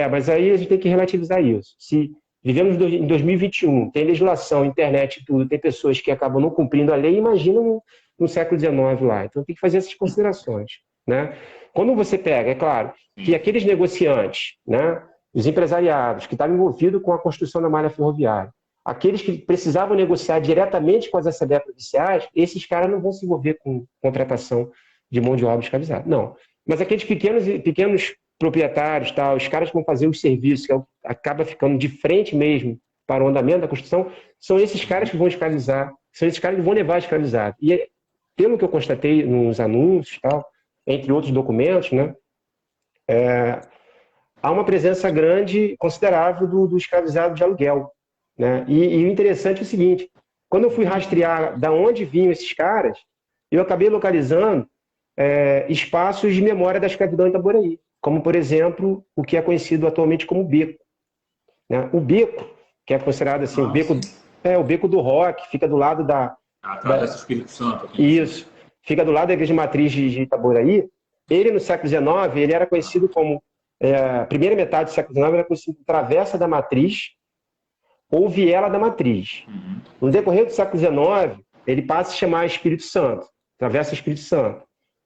Mas aí a gente tem que relativizar isso. Se vivemos em 2021, tem legislação, internet e tudo, tem pessoas que acabam não cumprindo a lei, imagina no século XIX lá. Então tem que fazer essas considerações. Né? Quando você pega, é claro, que aqueles negociantes, né, os empresariados que estavam envolvidos com a construção da malha ferroviária, aqueles que precisavam negociar diretamente com as assembleias provinciais, esses caras não vão se envolver com contratação de mão de obra escravizada. Não. Mas aqueles pequenos proprietários, tal, os caras que vão fazer os serviços, que acaba ficando de frente mesmo para o andamento da construção, são esses caras que vão escravizar, são esses caras que vão levar a escravizado. E pelo que eu constatei nos anúncios, tal, entre outros documentos, né, há uma presença grande, considerável, do escravizado de aluguel. Né? E o interessante é o seguinte, quando eu fui rastrear de onde vinham esses caras, eu acabei localizando espaços de memória da escravidão em Itaboraí, como, por exemplo, o que é conhecido atualmente como Beco. Né? O Beco, que é considerado assim, o Beco do Roque, fica do lado Atrás do Espírito Santo. Aqui. Isso, fica do lado da Igreja Matriz de Itaboraí. Ele, no século XIX, ele era conhecido como, a primeira metade do século XIX, era conhecido como Travessa da Matriz, ou Viela da Matriz. No decorrer do século XIX, ele passa a se chamar Espírito Santo, Travessa Espírito Santo.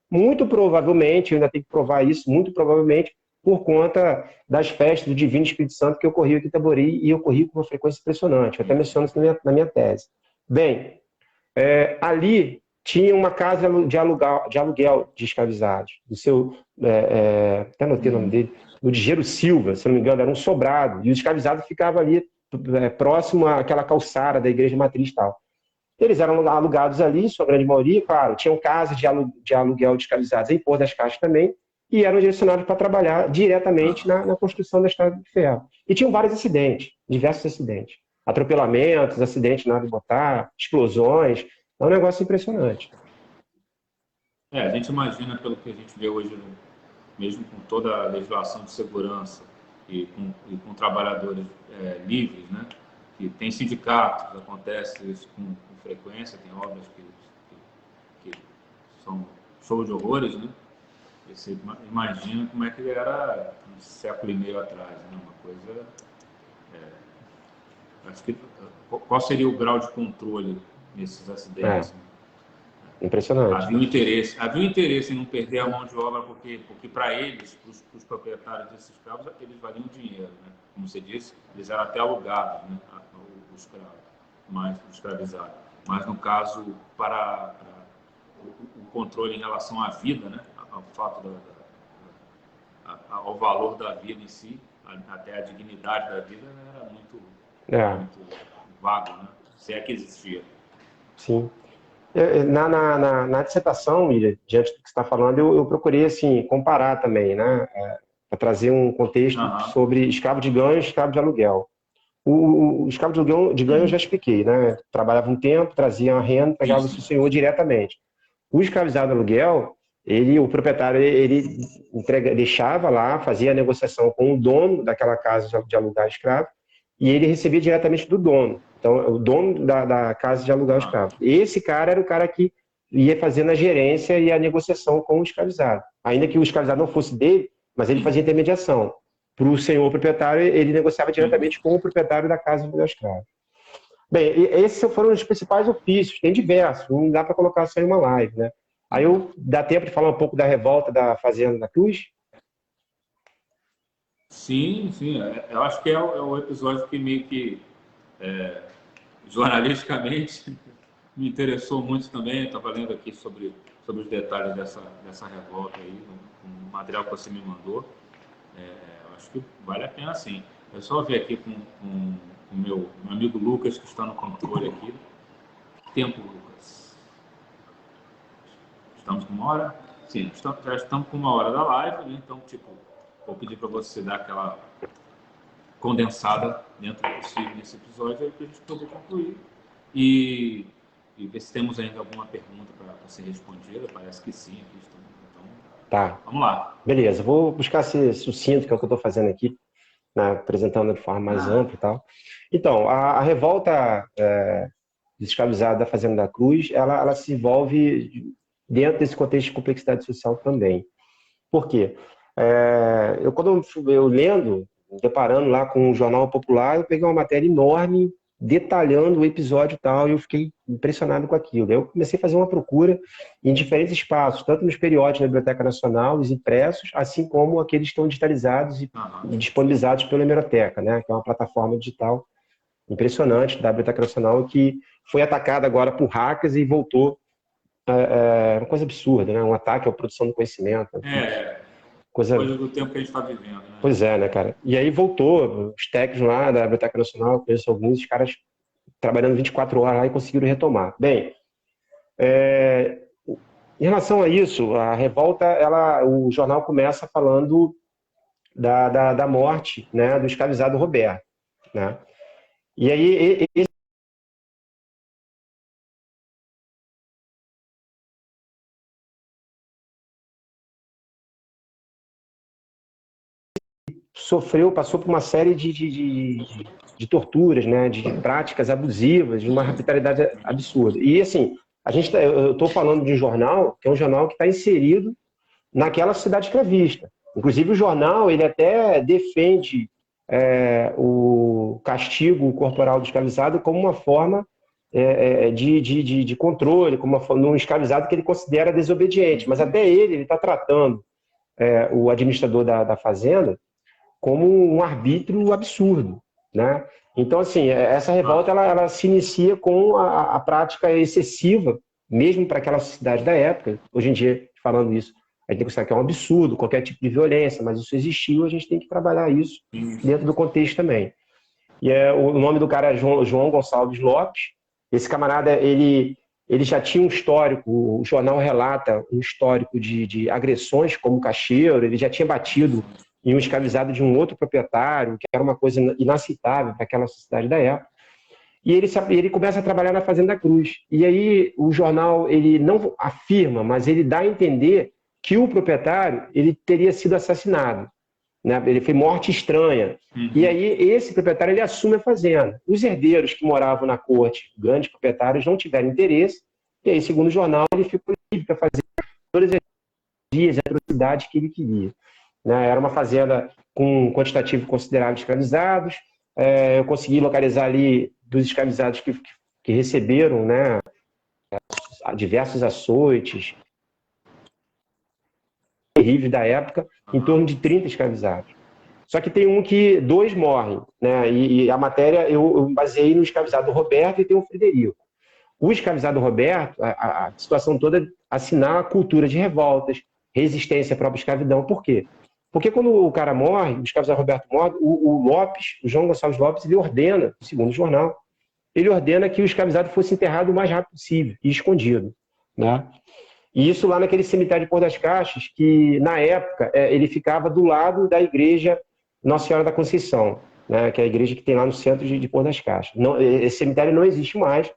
Muito provavelmente, eu ainda tenho que provar isso, muito provavelmente, por conta das festas do Divino Espírito Santo que ocorriam aqui em Itabori e ocorriam com uma frequência impressionante. Eu até menciono isso na minha tese. Bem, ali tinha uma casa de aluguel de escravizados, do seu, até anotei o nome dele, do Digero Silva, se não me engano, era um sobrado, e os escravizados ficavam ali próximo àquela calçada da igreja matriz e tal. Eles eram alugados ali, em sua grande maioria, claro, tinham casas de aluguel de escravizados em Porto das Caixas também, e eram direcionados para trabalhar diretamente na construção da estrada de ferro. E tinham vários acidentes, diversos acidentes. Atropelamentos, acidentes na hora de botar, explosões. É um negócio impressionante. A gente imagina, pelo que a gente vê hoje, mesmo com toda a legislação de segurança e com trabalhadores livres, né? Que tem sindicatos, acontece isso com frequência, tem obras que são show de horrores, né? E você imagina como é que era um século e meio atrás, né? Uma coisa... acho que, qual seria o grau de controle nesses acidentes? Né? Impressionante. Havia um interesse em não perder a mão de obra, porque para eles, para os proprietários desses escravos, eles valiam dinheiro, né? Como você disse, eles eram até alugados, né? Os escravos, mais escravizados. Mas no caso, para o controle em relação à vida, né? Ao fato ao valor da vida em si, até a dignidade da vida, era muito vago, né? Se é que existia. Sim. Na dissertação, Miriam, diante do que você está falando, eu procurei assim, comparar também, né, para trazer um contexto sobre escravo de ganho e escravo de aluguel. O escravo de ganho eu já expliquei, né? Trabalhava um tempo, trazia uma renda, entregava o seu senhor diretamente. O escravizado de aluguel, o proprietário, deixava lá, fazia a negociação com o dono daquela casa de alugar escravo, e ele recebia diretamente do dono. Então, o dono da casa de alugar o escravo. Esse cara era o cara que ia fazendo a gerência e a negociação com o escravizado. Ainda que o escravizado não fosse dele, mas ele fazia intermediação. Para o senhor proprietário, ele negociava diretamente com o proprietário da casa de alugar o escravo. Bem, esses foram os principais ofícios. Tem diversos, não dá para colocar só em uma live, né? Aí dá tempo de falar um pouco da revolta da Fazenda da Cruz? Sim. Eu acho que é o episódio que meio que jornalisticamente me interessou muito também. Estava lendo aqui sobre os detalhes dessa revolta aí, no material que você me mandou. Eu acho que vale a pena sim. Eu só ver aqui com o meu amigo Lucas, que está no controle aqui. Tempo, Lucas. Estamos com 1 hora? Sim, já estamos com 1 hora da live, né? Então, vou pedir para você dar aquela condensada dentro do possível nesse episódio para a gente poder concluir e ver se temos ainda alguma pergunta para ser respondida. Parece que sim, aqui estamos. Então, tá. Vamos lá. Beleza, vou buscar ser sucinto, que é o que eu estou fazendo aqui, né, apresentando de forma mais ampla e tal. Então, a revolta dos escravizados da Fazenda da Cruz, ela se envolve dentro desse contexto de complexidade social também. Por quê? Quando eu lendo, deparando lá com o Jornal Popular, eu peguei uma matéria enorme, detalhando o episódio e tal, e eu fiquei impressionado com aquilo. Daí eu comecei a fazer uma procura em diferentes espaços, tanto nos periódicos da Biblioteca Nacional, os impressos, assim como aqueles que estão digitalizados e disponibilizados pela Hemeroteca, né, que é uma plataforma digital impressionante da Biblioteca Nacional, que foi atacada agora por hackers e voltou. Uma coisa absurda, né? Um ataque à produção do conhecimento. Coisa do tempo que a gente está vivendo. Né? Pois é, né, cara? E aí voltou, os técnicos lá da Biblioteca Nacional, conheço alguns, os caras trabalhando 24 horas lá e conseguiram retomar. Bem, em relação a isso, a revolta, o jornal começa falando da morte, né, do escravizado Roberto, né? E aí ele passou por uma série de torturas, né, de práticas abusivas, de uma arbitrariedade absurda. E assim, eu estou falando de um jornal que é um jornal que está inserido naquela sociedade escravista. Inclusive o jornal ele até defende o castigo corporal do escravizado como uma forma de controle, como num escravizado que ele considera desobediente. Mas até ele está tratando o administrador da fazenda como um arbítrio absurdo, né? Então, assim, essa revolta ela se inicia com a prática excessiva, mesmo para aquela sociedade da época. Hoje em dia, falando isso, a gente tem que considerar que é um absurdo, qualquer tipo de violência, mas isso existiu, a gente tem que trabalhar isso dentro do contexto também. E o nome do cara é João Gonçalves Lopes. Esse camarada, ele já tinha um histórico, o jornal relata um histórico de agressões como cacheiro, ele já tinha batido em um escravizado de um outro proprietário, que era uma coisa inaceitável para aquela sociedade da época. E ele começa a trabalhar na Fazenda Cruz. E aí o jornal, ele não afirma, mas ele dá a entender que o proprietário ele teria sido assassinado, né? Ele foi morte estranha. E aí esse proprietário ele assume a fazenda. Os herdeiros que moravam na corte, grandes proprietários, não tiveram interesse. E aí, segundo o jornal, ele ficou livre para fazer todas as dias, as atrocidades que ele queria. Né? Era uma fazenda com um quantitativo considerável de escravizados. Eu consegui localizar ali dos escravizados que receberam, né, diversos açoites terríveis da época, em torno de 30 escravizados. Só que tem dois morrem, né? E a matéria eu baseei no escravizado Roberto e tem o Frederico. O escravizado Roberto, a situação toda assinala a cultura de revoltas, resistência à própria escravidão. Por quê? Porque quando o cara morre, o escravizado Roberto morre, o João Gonçalves Lopes, ele ordena, segundo o jornal, ele ordena que o escravizado fosse enterrado o mais rápido possível e escondido, né? E isso lá naquele cemitério de Pôr das Caixas, que na época ele ficava do lado da igreja Nossa Senhora da Conceição, né? Que é a igreja que tem lá no centro de Pôr das Caixas. Não, esse cemitério não existe mais,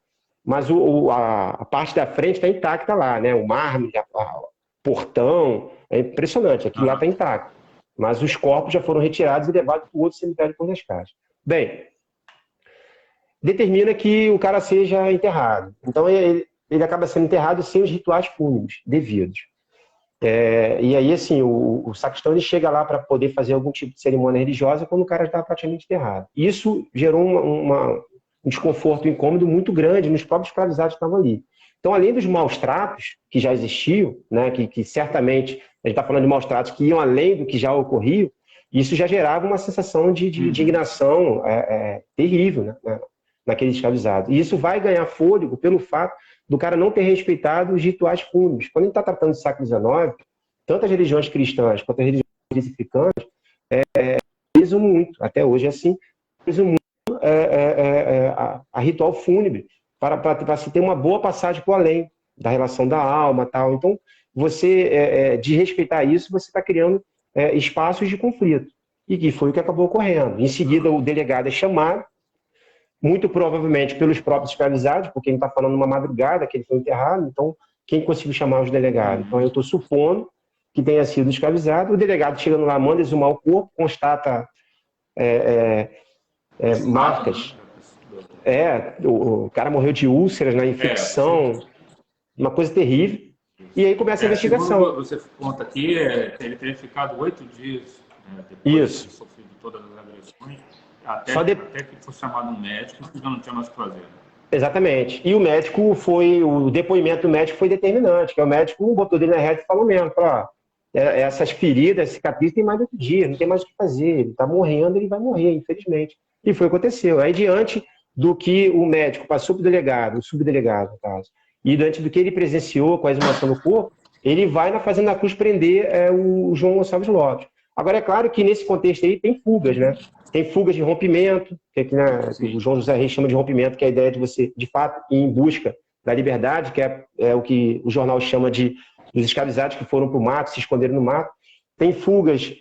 mas a parte da frente está intacta lá, né? O mármore, o portão, é impressionante, aquilo lá está intacto. Mas os corpos já foram retirados e levados para o outro cemitério de Pôr das Caixas. Bem, determina que o cara seja enterrado. Então ele acaba sendo enterrado sem os rituais fúnebres devidos. E aí, assim, o sacristão ele chega lá para poder fazer algum tipo de cerimônia religiosa quando o cara está praticamente enterrado. Isso gerou um desconforto, um incômodo muito grande nos próprios escravizados que estavam ali. Então, além dos maus tratos que já existiam, né, que certamente a gente está falando de maus tratos que iam além do que já ocorriam, isso já gerava uma sensação de indignação terrível, né, naqueles escravizados. E isso vai ganhar fôlego pelo fato do cara não ter respeitado os rituais fúnebres. Quando a gente está tratando do século XIX, tanto as religiões cristãs quanto as religiões africanas utilizam muito, até hoje é assim, utilizam muito a ritual fúnebre para se ter uma boa passagem para o além da relação da alma, tal. Então, você, de respeitar isso, você está criando espaços de conflito. E que foi o que acabou ocorrendo. Em seguida, o delegado é chamado, muito provavelmente pelos próprios escravizados, porque a gente está falando uma madrugada que ele foi enterrado, então quem conseguiu chamar os delegados? Então eu estou supondo que tenha sido escravizado, o delegado chegando lá manda exumar o corpo, constata marcas, o cara morreu de úlceras na infecção, uma coisa terrível, e aí começa a investigação. Você conta aqui, ele teria ficado 8 dias depois de ter sofrido todas as agressões, até que foi chamado um médico, que já não tinha mais o que fazer. Exatamente. E o depoimento do médico foi determinante, que o médico botou dele na reta e falou mesmo, essas feridas, cicatrizes, tem mais 8 dias, não tem mais o que fazer, ele está morrendo, ele vai morrer, infelizmente. E foi o que aconteceu. Aí, diante do que o médico passou para o delegado, o subdelegado, no caso, e diante do que ele presenciou com a exumação do corpo, ele vai na Fazenda Cruz prender o João Gonçalves Lopes. Agora, é claro que nesse contexto aí tem fugas, né? Tem fugas de rompimento, que o João José Reis chama de rompimento, que é a ideia de você, de fato, ir em busca da liberdade, que é o que o jornal chama dos escravizados que foram para o mato, se esconderam no mato. Tem fugas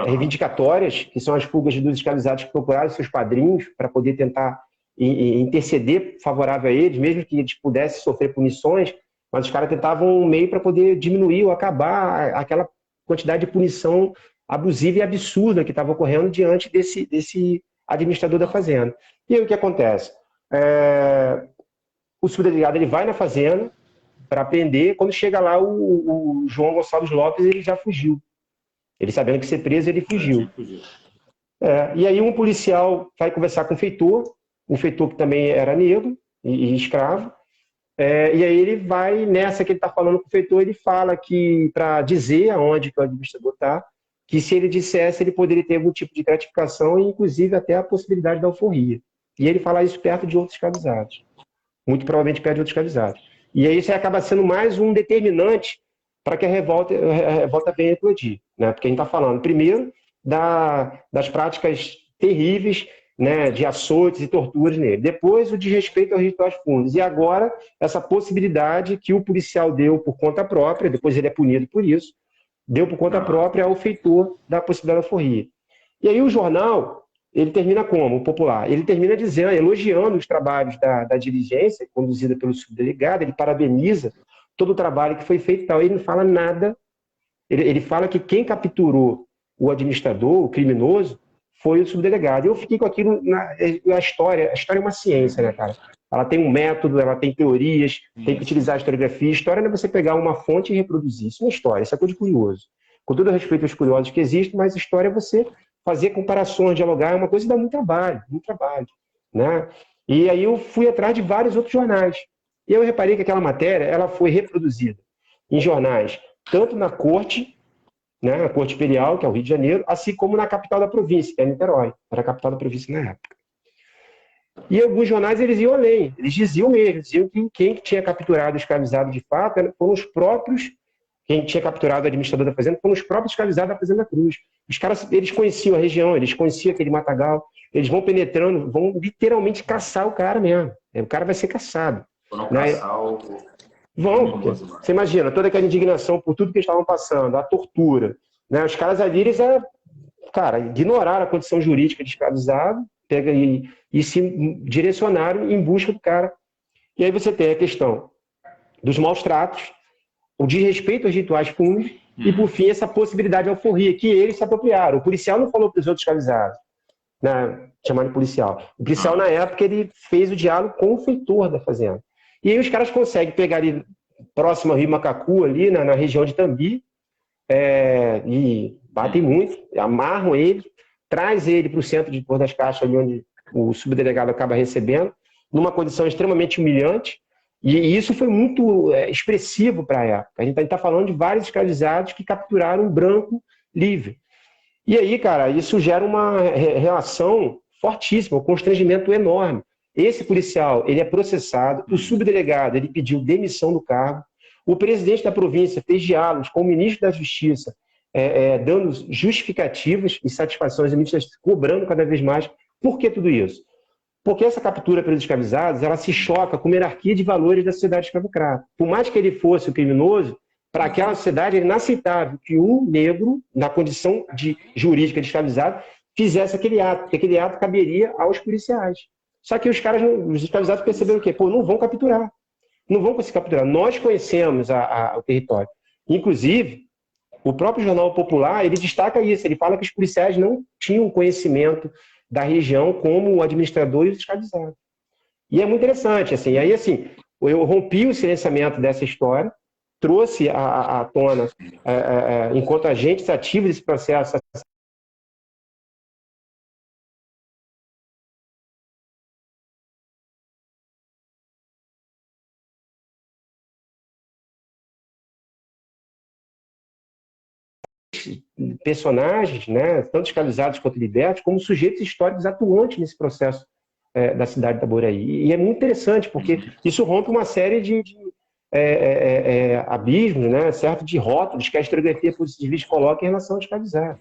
reivindicatórias, que são as fugas dos escravizados que procuraram seus padrinhos para poder tentar interceder favorável a eles, mesmo que eles pudessem sofrer punições, mas os caras tentavam um meio para poder diminuir ou acabar aquela quantidade de punição abusiva e absurda que estava ocorrendo diante desse administrador da fazenda. E aí o que acontece? O subdelegado ele vai na fazenda para prender, quando chega lá o João Gonçalves Lopes ele já fugiu. Ele sabendo que ia ser preso, ele fugiu. E aí um policial vai conversar com o feitor que também era negro e escravo, E aí ele vai, nessa que ele está falando com o feitor, ele fala que, para dizer aonde que o administrador está, que se ele dissesse, ele poderia ter algum tipo de gratificação e, inclusive, até a possibilidade da alforria. E ele fala isso perto de outros escravizados. Muito provavelmente perto de outros escravizados. E aí isso aí acaba sendo mais um determinante para que a revolta venha eclodir. Né? Porque a gente está falando, primeiro, das práticas terríveis, né, de açoites e torturas nele. Depois, o desrespeito aos rituais fúnebres. E agora, essa possibilidade que o policial deu por conta própria, depois ele é punido por isso, deu por conta própria ao feitor da possibilidade da alforria. E aí o jornal, ele termina como? O Popular. Ele termina dizendo, elogiando os trabalhos da diligência, conduzida pelo subdelegado, ele parabeniza todo o trabalho que foi feito e tal. Ele não fala nada, ele fala que quem capturou o administrador, o criminoso, foi o subdelegado. Eu fiquei com aquilo, a história é uma ciência, né, cara? Ela tem um método, ela tem teorias, tem que utilizar a historiografia. História não é você pegar uma fonte e reproduzir. Isso não é história, isso é coisa de curioso. Com todo respeito aos curiosos que existem, mas história é você fazer comparações, dialogar, é uma coisa que dá muito trabalho, né? E aí eu fui atrás de vários outros jornais. E eu reparei que aquela matéria, ela foi reproduzida em jornais, tanto na corte, né, na Corte Imperial, que é o Rio de Janeiro, assim como na capital da província, que é Niterói, era a capital da província na época. E alguns jornais, eles iam além, eles diziam mesmo, diziam que quem tinha capturado o escravizado de fato foram os próprios, quem tinha capturado o administrador da fazenda, foram os próprios escravizados da Fazenda Cruz. Os caras, eles conheciam a região, eles conheciam aquele matagal, eles vão penetrando, vão literalmente caçar o cara mesmo. O cara vai ser caçado. Foram né? caçar o... Vão, você imagina, toda aquela indignação por tudo que eles estavam passando, a tortura, né? Os caras ali, eles, cara, ignoraram a condição jurídica de escravizado, e se direcionaram em busca do cara. E aí você tem a questão dos maus tratos, o desrespeito aos rituais fúnebres, e por fim essa possibilidade de alforria, que eles se apropriaram. O policial não falou para os outros escravizados, né, chamado policial. O policial, na época, ele fez o diálogo com o feitor da fazenda. E aí os caras conseguem pegar ali, próximo ao Rio Macacu, ali na região de Tambi, e batem muito, amarram ele, traz ele para o centro de Porto das Caixas, ali onde o subdelegado acaba recebendo, numa condição extremamente humilhante, e isso foi muito expressivo para a época. A gente está falando de vários escravizados que capturaram um branco livre. E aí, cara, isso gera uma relação fortíssima, um constrangimento enorme. Esse policial, ele é processado, o subdelegado, ele pediu demissão do cargo, o presidente da província fez diálogos com o ministro da Justiça, dando justificativas e satisfações, e o ministro cobrando cada vez mais. Por que tudo isso? Porque essa captura pelos escravizados, ela se choca com a hierarquia de valores da sociedade escravocrata. Por mais que ele fosse o criminoso, para aquela sociedade era inaceitável que o negro, na condição jurídica de escravizado, fizesse aquele ato, porque aquele ato caberia aos policiais. Só que os escravizados perceberam o quê? Pô, não vão capturar. Não vão conseguir capturar. Nós conhecemos o território. Inclusive, o próprio Jornal Popular, ele destaca isso. Ele fala que os policiais não tinham conhecimento da região como o administrador e os escravizados. E é muito interessante. Assim. E aí, assim, eu rompi o silenciamento dessa história, trouxe à tona, enquanto agentes ativos desse processo, personagens, né, tanto escravizados quanto libertos, como sujeitos históricos atuantes nesse processo da cidade da Boraí. E é muito interessante, porque isso rompe uma série de abismos, né, certo, de rótulos que a historiografia positivista coloca em relação ao escravizado.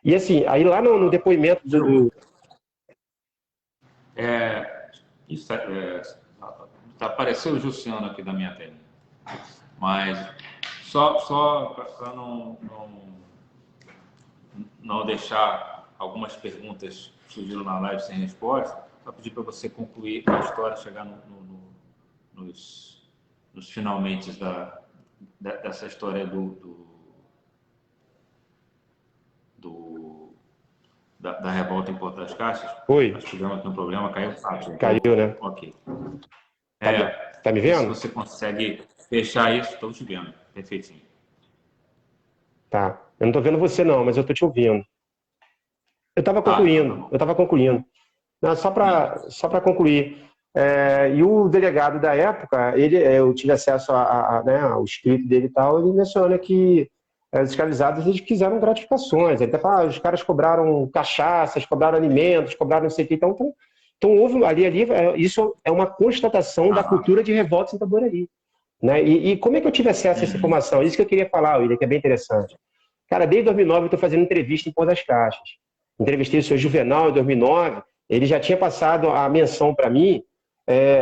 E assim, aí lá no depoimento apareceu o Jussiano aqui da minha tela, mas só para não deixar algumas perguntas que surgiram na live sem resposta, só pedir para você concluir a história, chegar nos finalmente dessa história da revolta em Porto das Caixas. Oi. Acho que tivemos aqui um problema, caiu o chat. Caiu, né? Ok. Tá me vendo? Se você consegue fechar isso, estou te vendo. Perfeitinho. Tá. Eu não estou vendo você não, mas eu estou te ouvindo. Eu estava concluindo. Não, só para concluir. E o delegado da época, eu tive acesso né, ao escrito dele e tal, ele menciona que os escravizados eles quiseram gratificações. Ele até fala, os caras cobraram cachaças, cobraram alimentos, cobraram não sei o que. Então houve isso é uma constatação da cultura de revolta em Itaboraí. Né? E como é que eu tive acesso a essa informação? Isso que eu queria falar, William, que é bem interessante. Cara, desde 2009 eu estou fazendo entrevista em Pôr das Caixas. Entrevistei o senhor Juvenal em 2009, ele já tinha passado a menção para mim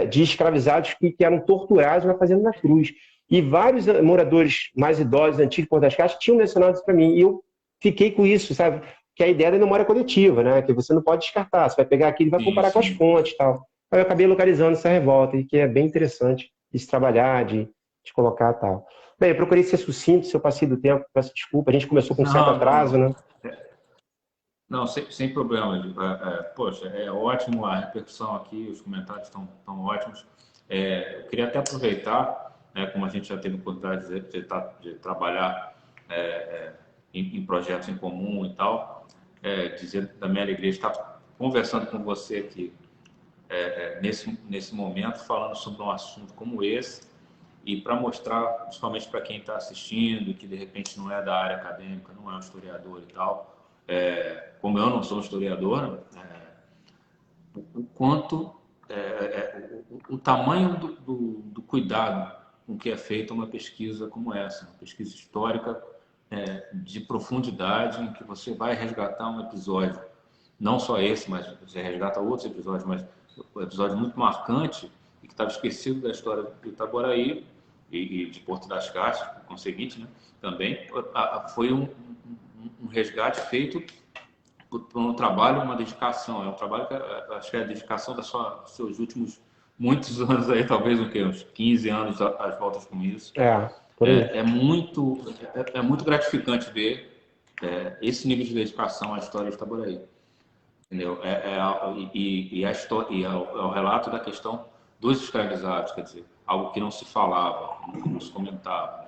de escravizados que eram torturados na Fazenda da Cruz. E vários moradores mais idosos, antigos de Pôr das Caixas, tinham mencionado isso para mim. E eu fiquei com isso, sabe? Que é a ideia da memória coletiva, né? Que você não pode descartar. Você vai pegar aquilo e vai comparar com as fontes e tal. Aí eu acabei localizando essa revolta, e que é bem interessante de se trabalhar, de colocar e tal. Bem, eu procurei ser sucinto, se eu passei do tempo, peço desculpa. A gente começou com um certo atraso, né? Não, sem problema. Poxa, é ótimo a repercussão aqui, os comentários estão ótimos. Eu queria até aproveitar, como a gente já teve oportunidade de trabalhar em projetos em comum e tal, dizer da minha alegria de estar conversando com você aqui nesse momento, falando sobre um assunto como esse, e para mostrar, principalmente para quem está assistindo, que de repente não é da área acadêmica, não é um historiador e tal, como eu não sou um historiador, o quanto, o tamanho do cuidado com que é feita uma pesquisa como essa, uma pesquisa histórica de profundidade, em que você vai resgatar um episódio, não só esse, mas você resgata outros episódios, mas um episódio muito marcante e que estava esquecido da história do Itaboraí e de Porto das Caixas, por conseguinte, né, também, foi um resgate feito por um trabalho, uma dedicação. É um trabalho que acho que é a dedicação dos seus últimos muitos anos aí, talvez uns 15 anos às voltas com isso. É muito gratificante ver esse nível de dedicação à história de Itaboraí. Entendeu? É o relato da questão dos escravizados, quer dizer, algo que não se falava, não se comentava.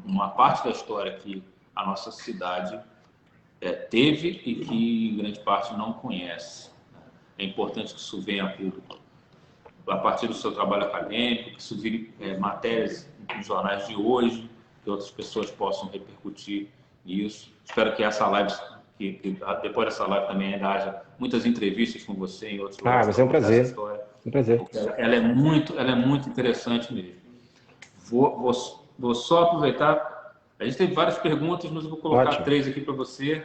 Uma parte da história que a nossa cidade teve e que em grande parte não conhece. É importante que isso venha a público a partir do seu trabalho acadêmico, que isso vire matérias nos jornais de hoje, que outras pessoas possam repercutir nisso. Espero que essa live, que depois dessa live também ainda haja muitas entrevistas com você em outros lugares. Vai ser um prazer. Um prazer. Ela é muito interessante mesmo. Vou só aproveitar. A gente teve várias perguntas, mas eu vou colocar 3 aqui para você.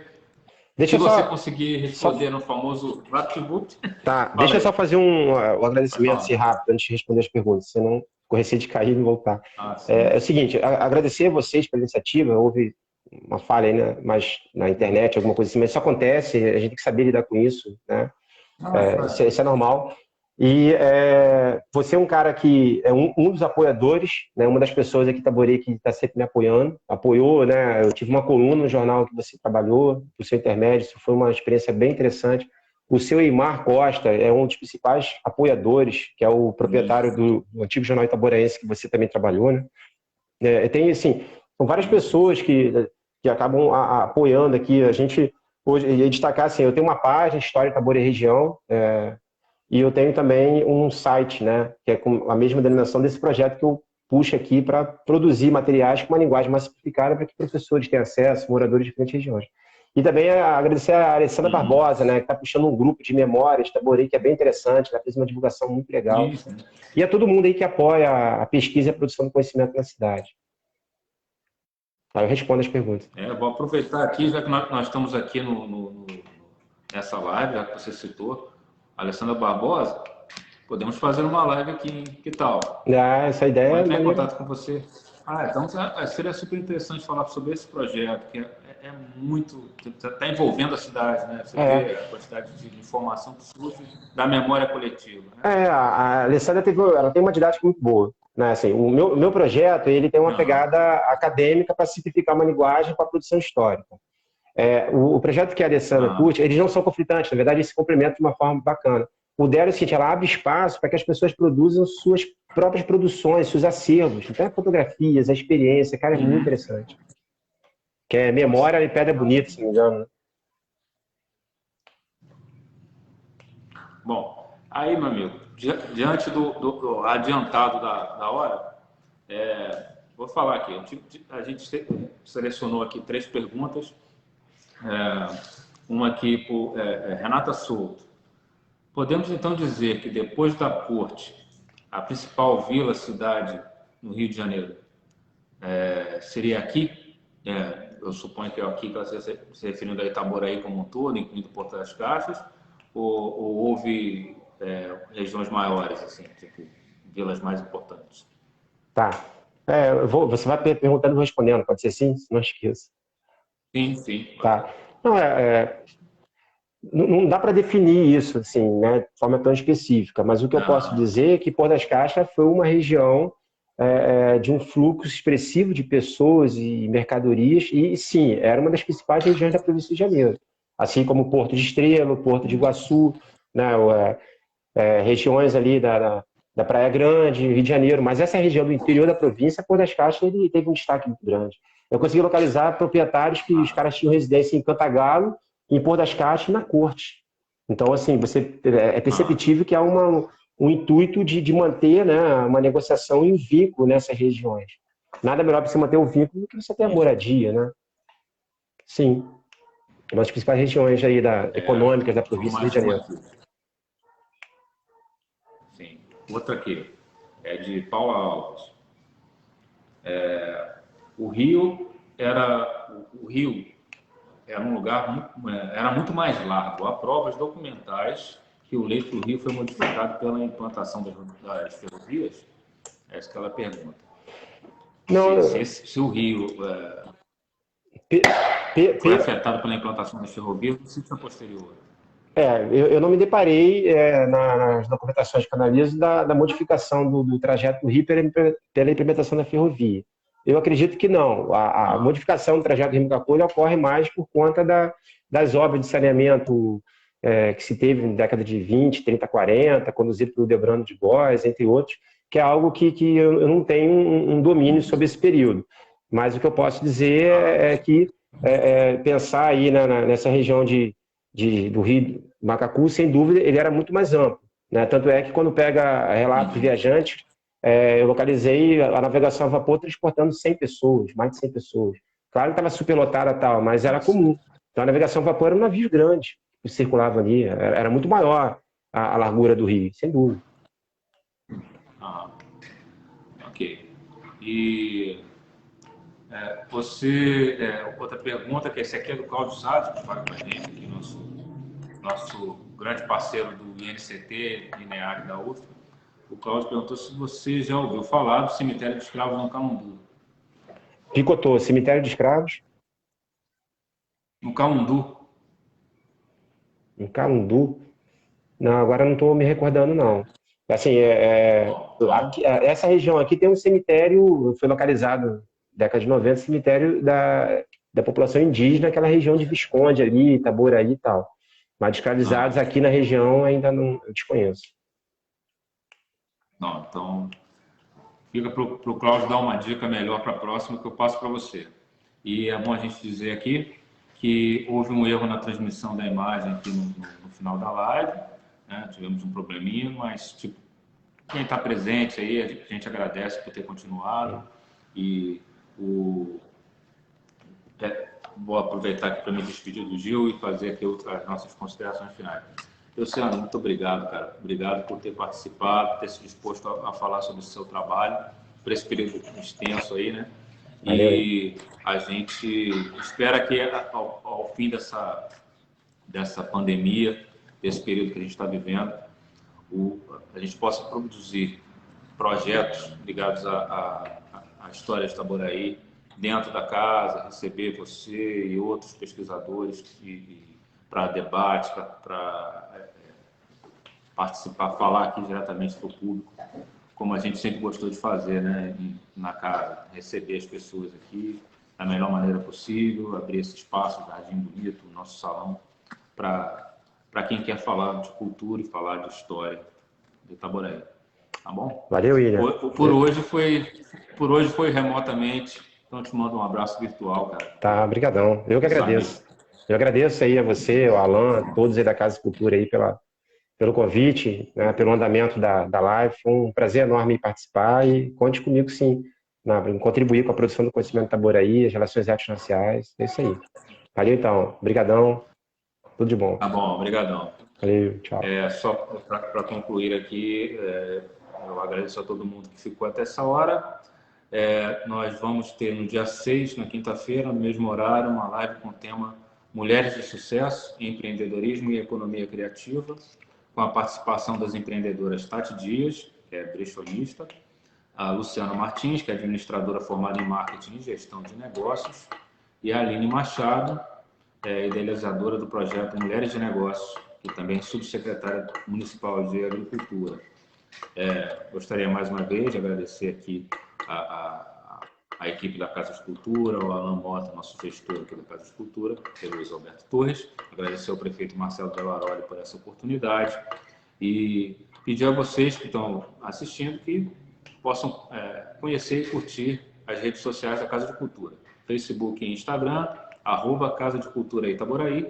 Se você conseguir responder no famoso VaptVupt. Tá, deixa eu só fazer um agradecimento assim, rápido antes de responder as perguntas, senão com receio de cair e não voltar. É o seguinte, agradecer a vocês pela iniciativa. Houve uma falha aí, né, mas na internet, alguma coisa assim, mas isso acontece, a gente tem que saber lidar com isso, né? Isso é normal. E você é um cara que é um dos apoiadores, né, uma das pessoas aqui em Itaboraí que está sempre me apoiou, né? Eu tive uma coluna no jornal que você trabalhou, o seu intermédio, isso foi uma experiência bem interessante. O seu Eimar Costa é um dos principais apoiadores, que é o proprietário do antigo jornal itaboraense que você também trabalhou, né? Tem, assim, são várias pessoas que acabam apoiando aqui. A gente, hoje, ia destacar, assim, eu tenho uma página, História Itaboraí Região, e eu tenho também um site, né, que é com a mesma denominação desse projeto que eu puxo aqui para produzir materiais com uma linguagem mais simplificada para que professores tenham acesso, moradores de diferentes regiões. E também agradecer a Alessandra Barbosa, né, que está puxando um grupo de memórias de Itaboraí, que é bem interessante, ela fez uma divulgação muito legal. Isso. E a todo mundo aí que apoia a pesquisa e a produção do conhecimento na cidade. Aí eu respondo as perguntas. Vou aproveitar aqui, já que nós estamos aqui nessa live, já que você citou, Alessandra Barbosa, podemos fazer uma live aqui, que tal? Essa ideia entrar em contato com você. Então seria super interessante falar sobre esse projeto, que é muito... Está envolvendo a cidade, né? Você vê a quantidade de informação que surge da memória coletiva. Né? A Alessandra ela tem uma didática muito boa. Né? Assim, o meu projeto ele tem uma pegada acadêmica para simplificar uma linguagem para a produção histórica. O projeto que a Alessandra curte, eles não são conflitantes, na verdade eles se complementam de uma forma bacana. O dela é o seguinte, ela abre espaço para que as pessoas produzam suas próprias produções, seus acervos, até fotografias, a experiência, cara, é muito interessante. Que é Memória e Pedra Bonita, se não me engano. Bom, Aí, meu amigo, diante do adiantado da hora, vou falar aqui. A gente selecionou aqui 3 perguntas. Uma aqui por Renata Souto. Podemos então dizer que depois da Corte, a principal vila-cidade no Rio de Janeiro seria aqui? Eu suponho que é aqui que ela se referindo a Itaboraí como um todo, incluindo Porto das Caixas, ou houve regiões maiores, assim, tipo vilas mais importantes? Tá. Você vai perguntando e vou respondendo, pode ser assim? Não esqueça. Sim. Tá. Não, não dá para definir isso assim, né, de forma tão específica, mas o que eu posso dizer é que Porto das Caixas foi uma região de um fluxo expressivo de pessoas e mercadorias, e sim, era uma das principais regiões da província de Janeiro, assim como Porto de Estrela, Porto de Iguaçu, né, regiões ali da Praia Grande, Rio de Janeiro, mas essa região do interior da província, Porto das Caixas, ele teve um destaque muito grande. Eu consegui localizar proprietários que os caras tinham residência em Cantagalo, em Porto das Caixas, na Corte. Então, assim, é perceptível que há um intuito de manter, né, uma negociação e um vínculo nessas regiões. Nada melhor para você manter o vínculo do que você ter a moradia, né? Sim. Uma das principais regiões aí econômicas da província do Rio de Janeiro. Sim. Outra aqui, é de Paula Alves. O Rio era um lugar era muito mais largo. Há provas documentais que o leito do rio foi modificado pela implantação das ferrovias? É isso que ela pergunta. Não, se o rio foi afetado pela implantação das ferrovias, se foi posterior. Eu não me deparei nas documentações que analiso da modificação do trajeto do rio pela implementação da ferrovia. Eu acredito que não. A modificação do trajeto do Rio Mucacolha ocorre mais por conta das obras de saneamento que se teve na década de 20, 30, 40, conduzido pelo Debrando de Góes, entre outros, que é algo que eu não tenho um domínio sobre esse período. Mas o que eu posso dizer é que pensar aí nessa região do Rio Macacu, sem dúvida, ele era muito mais amplo, né? Tanto é que quando pega relatos de viajantes, eu localizei a navegação a vapor transportando 100 pessoas, mais de 100 pessoas. Claro que estava superlotada tal, mas era comum. Então a navegação a vapor era um navio grande que circulava ali, era muito maior a largura do rio, sem dúvida. Ok. E outra pergunta, que esse aqui é do Cláudio Sá, que fala com a gente aqui, nosso grande parceiro do INCT, INEAG da UF. O Cláudio perguntou se você já ouviu falar do cemitério de escravos no Camundu. Picotou, cemitério de escravos? No Camundu. No Camundu? Não, agora não estou me recordando, não. Assim, essa região aqui tem um cemitério, foi localizado na década de 90, cemitério da população indígena, aquela região de Visconde ali, Itaboraí e tal. Mas escravizados aqui na região ainda não, eu desconheço. Não, então fica para o Cláudio dar uma dica melhor para a próxima que eu passo para você. E é bom a gente dizer aqui que houve um erro na transmissão da imagem aqui no final da live, né? Tivemos um probleminha, mas quem está presente aí, a gente agradece por ter continuado. E vou aproveitar aqui para me despedir do Gil e fazer aqui as nossas considerações finais. Luciano, muito obrigado, cara. Obrigado por ter participado, ter se disposto a falar sobre o seu trabalho, por esse período extenso aí, né? E a gente espera que ao fim dessa pandemia, desse período que a gente está vivendo, a gente possa produzir projetos ligados à história de Itaboraí dentro da casa, receber você e outros pesquisadores para debate, para participar, falar aqui diretamente para o público, como a gente sempre gostou de fazer, né, na casa, receber as pessoas aqui da melhor maneira possível, abrir esse espaço, Jardim Bonito, nosso salão, para quem quer falar de cultura e falar de história de Itaboraí. Tá bom? Valeu, William. Por hoje foi remotamente, então eu te mando um abraço virtual, cara. Tá, brigadão. Eu que agradeço. Eu agradeço aí a você, o Alan, todos aí da Casa de Cultura aí pela pelo convite, né, pelo andamento da live. Foi um prazer enorme participar e conte comigo, sim, em contribuir com a produção do conhecimento da Itaboraí, as relações étnico-raciais. É isso aí. Valeu, então. Obrigadão. Tudo de bom. Tá bom, obrigadão. Valeu, tchau. Só para concluir aqui, eu agradeço a todo mundo que ficou até essa hora. Nós vamos ter no dia 6, na quinta-feira, no mesmo horário, uma live com o tema Mulheres de Sucesso, Empreendedorismo e Economia Criativa, com a participação das empreendedoras Tati Dias, que é brechonista, a Luciana Martins, que é administradora formada em Marketing e Gestão de Negócios, e a Aline Machado, idealizadora do projeto Mulheres de Negócios, que também é subsecretária municipal de Agricultura. Gostaria mais uma vez de agradecer aqui a equipe da Casa de Cultura, o Alan Mota, nosso gestor aqui da Casa de Cultura, o Luiz Alberto Torres, agradecer ao prefeito Marcelo Delaroli por essa oportunidade e pedir a vocês que estão assistindo que possam conhecer e curtir as redes sociais da Casa de Cultura, Facebook e Instagram, @Casa de Cultura Itaboraí,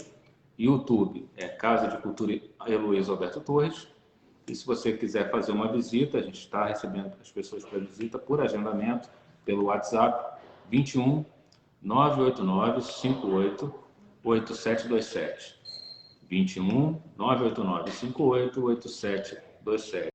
YouTube Casa de Cultura Luiz Alberto Torres. E se você quiser fazer uma visita, a gente está recebendo as pessoas para visita por agendamento pelo WhatsApp 21 989 58 8727. 21 989 58 8727.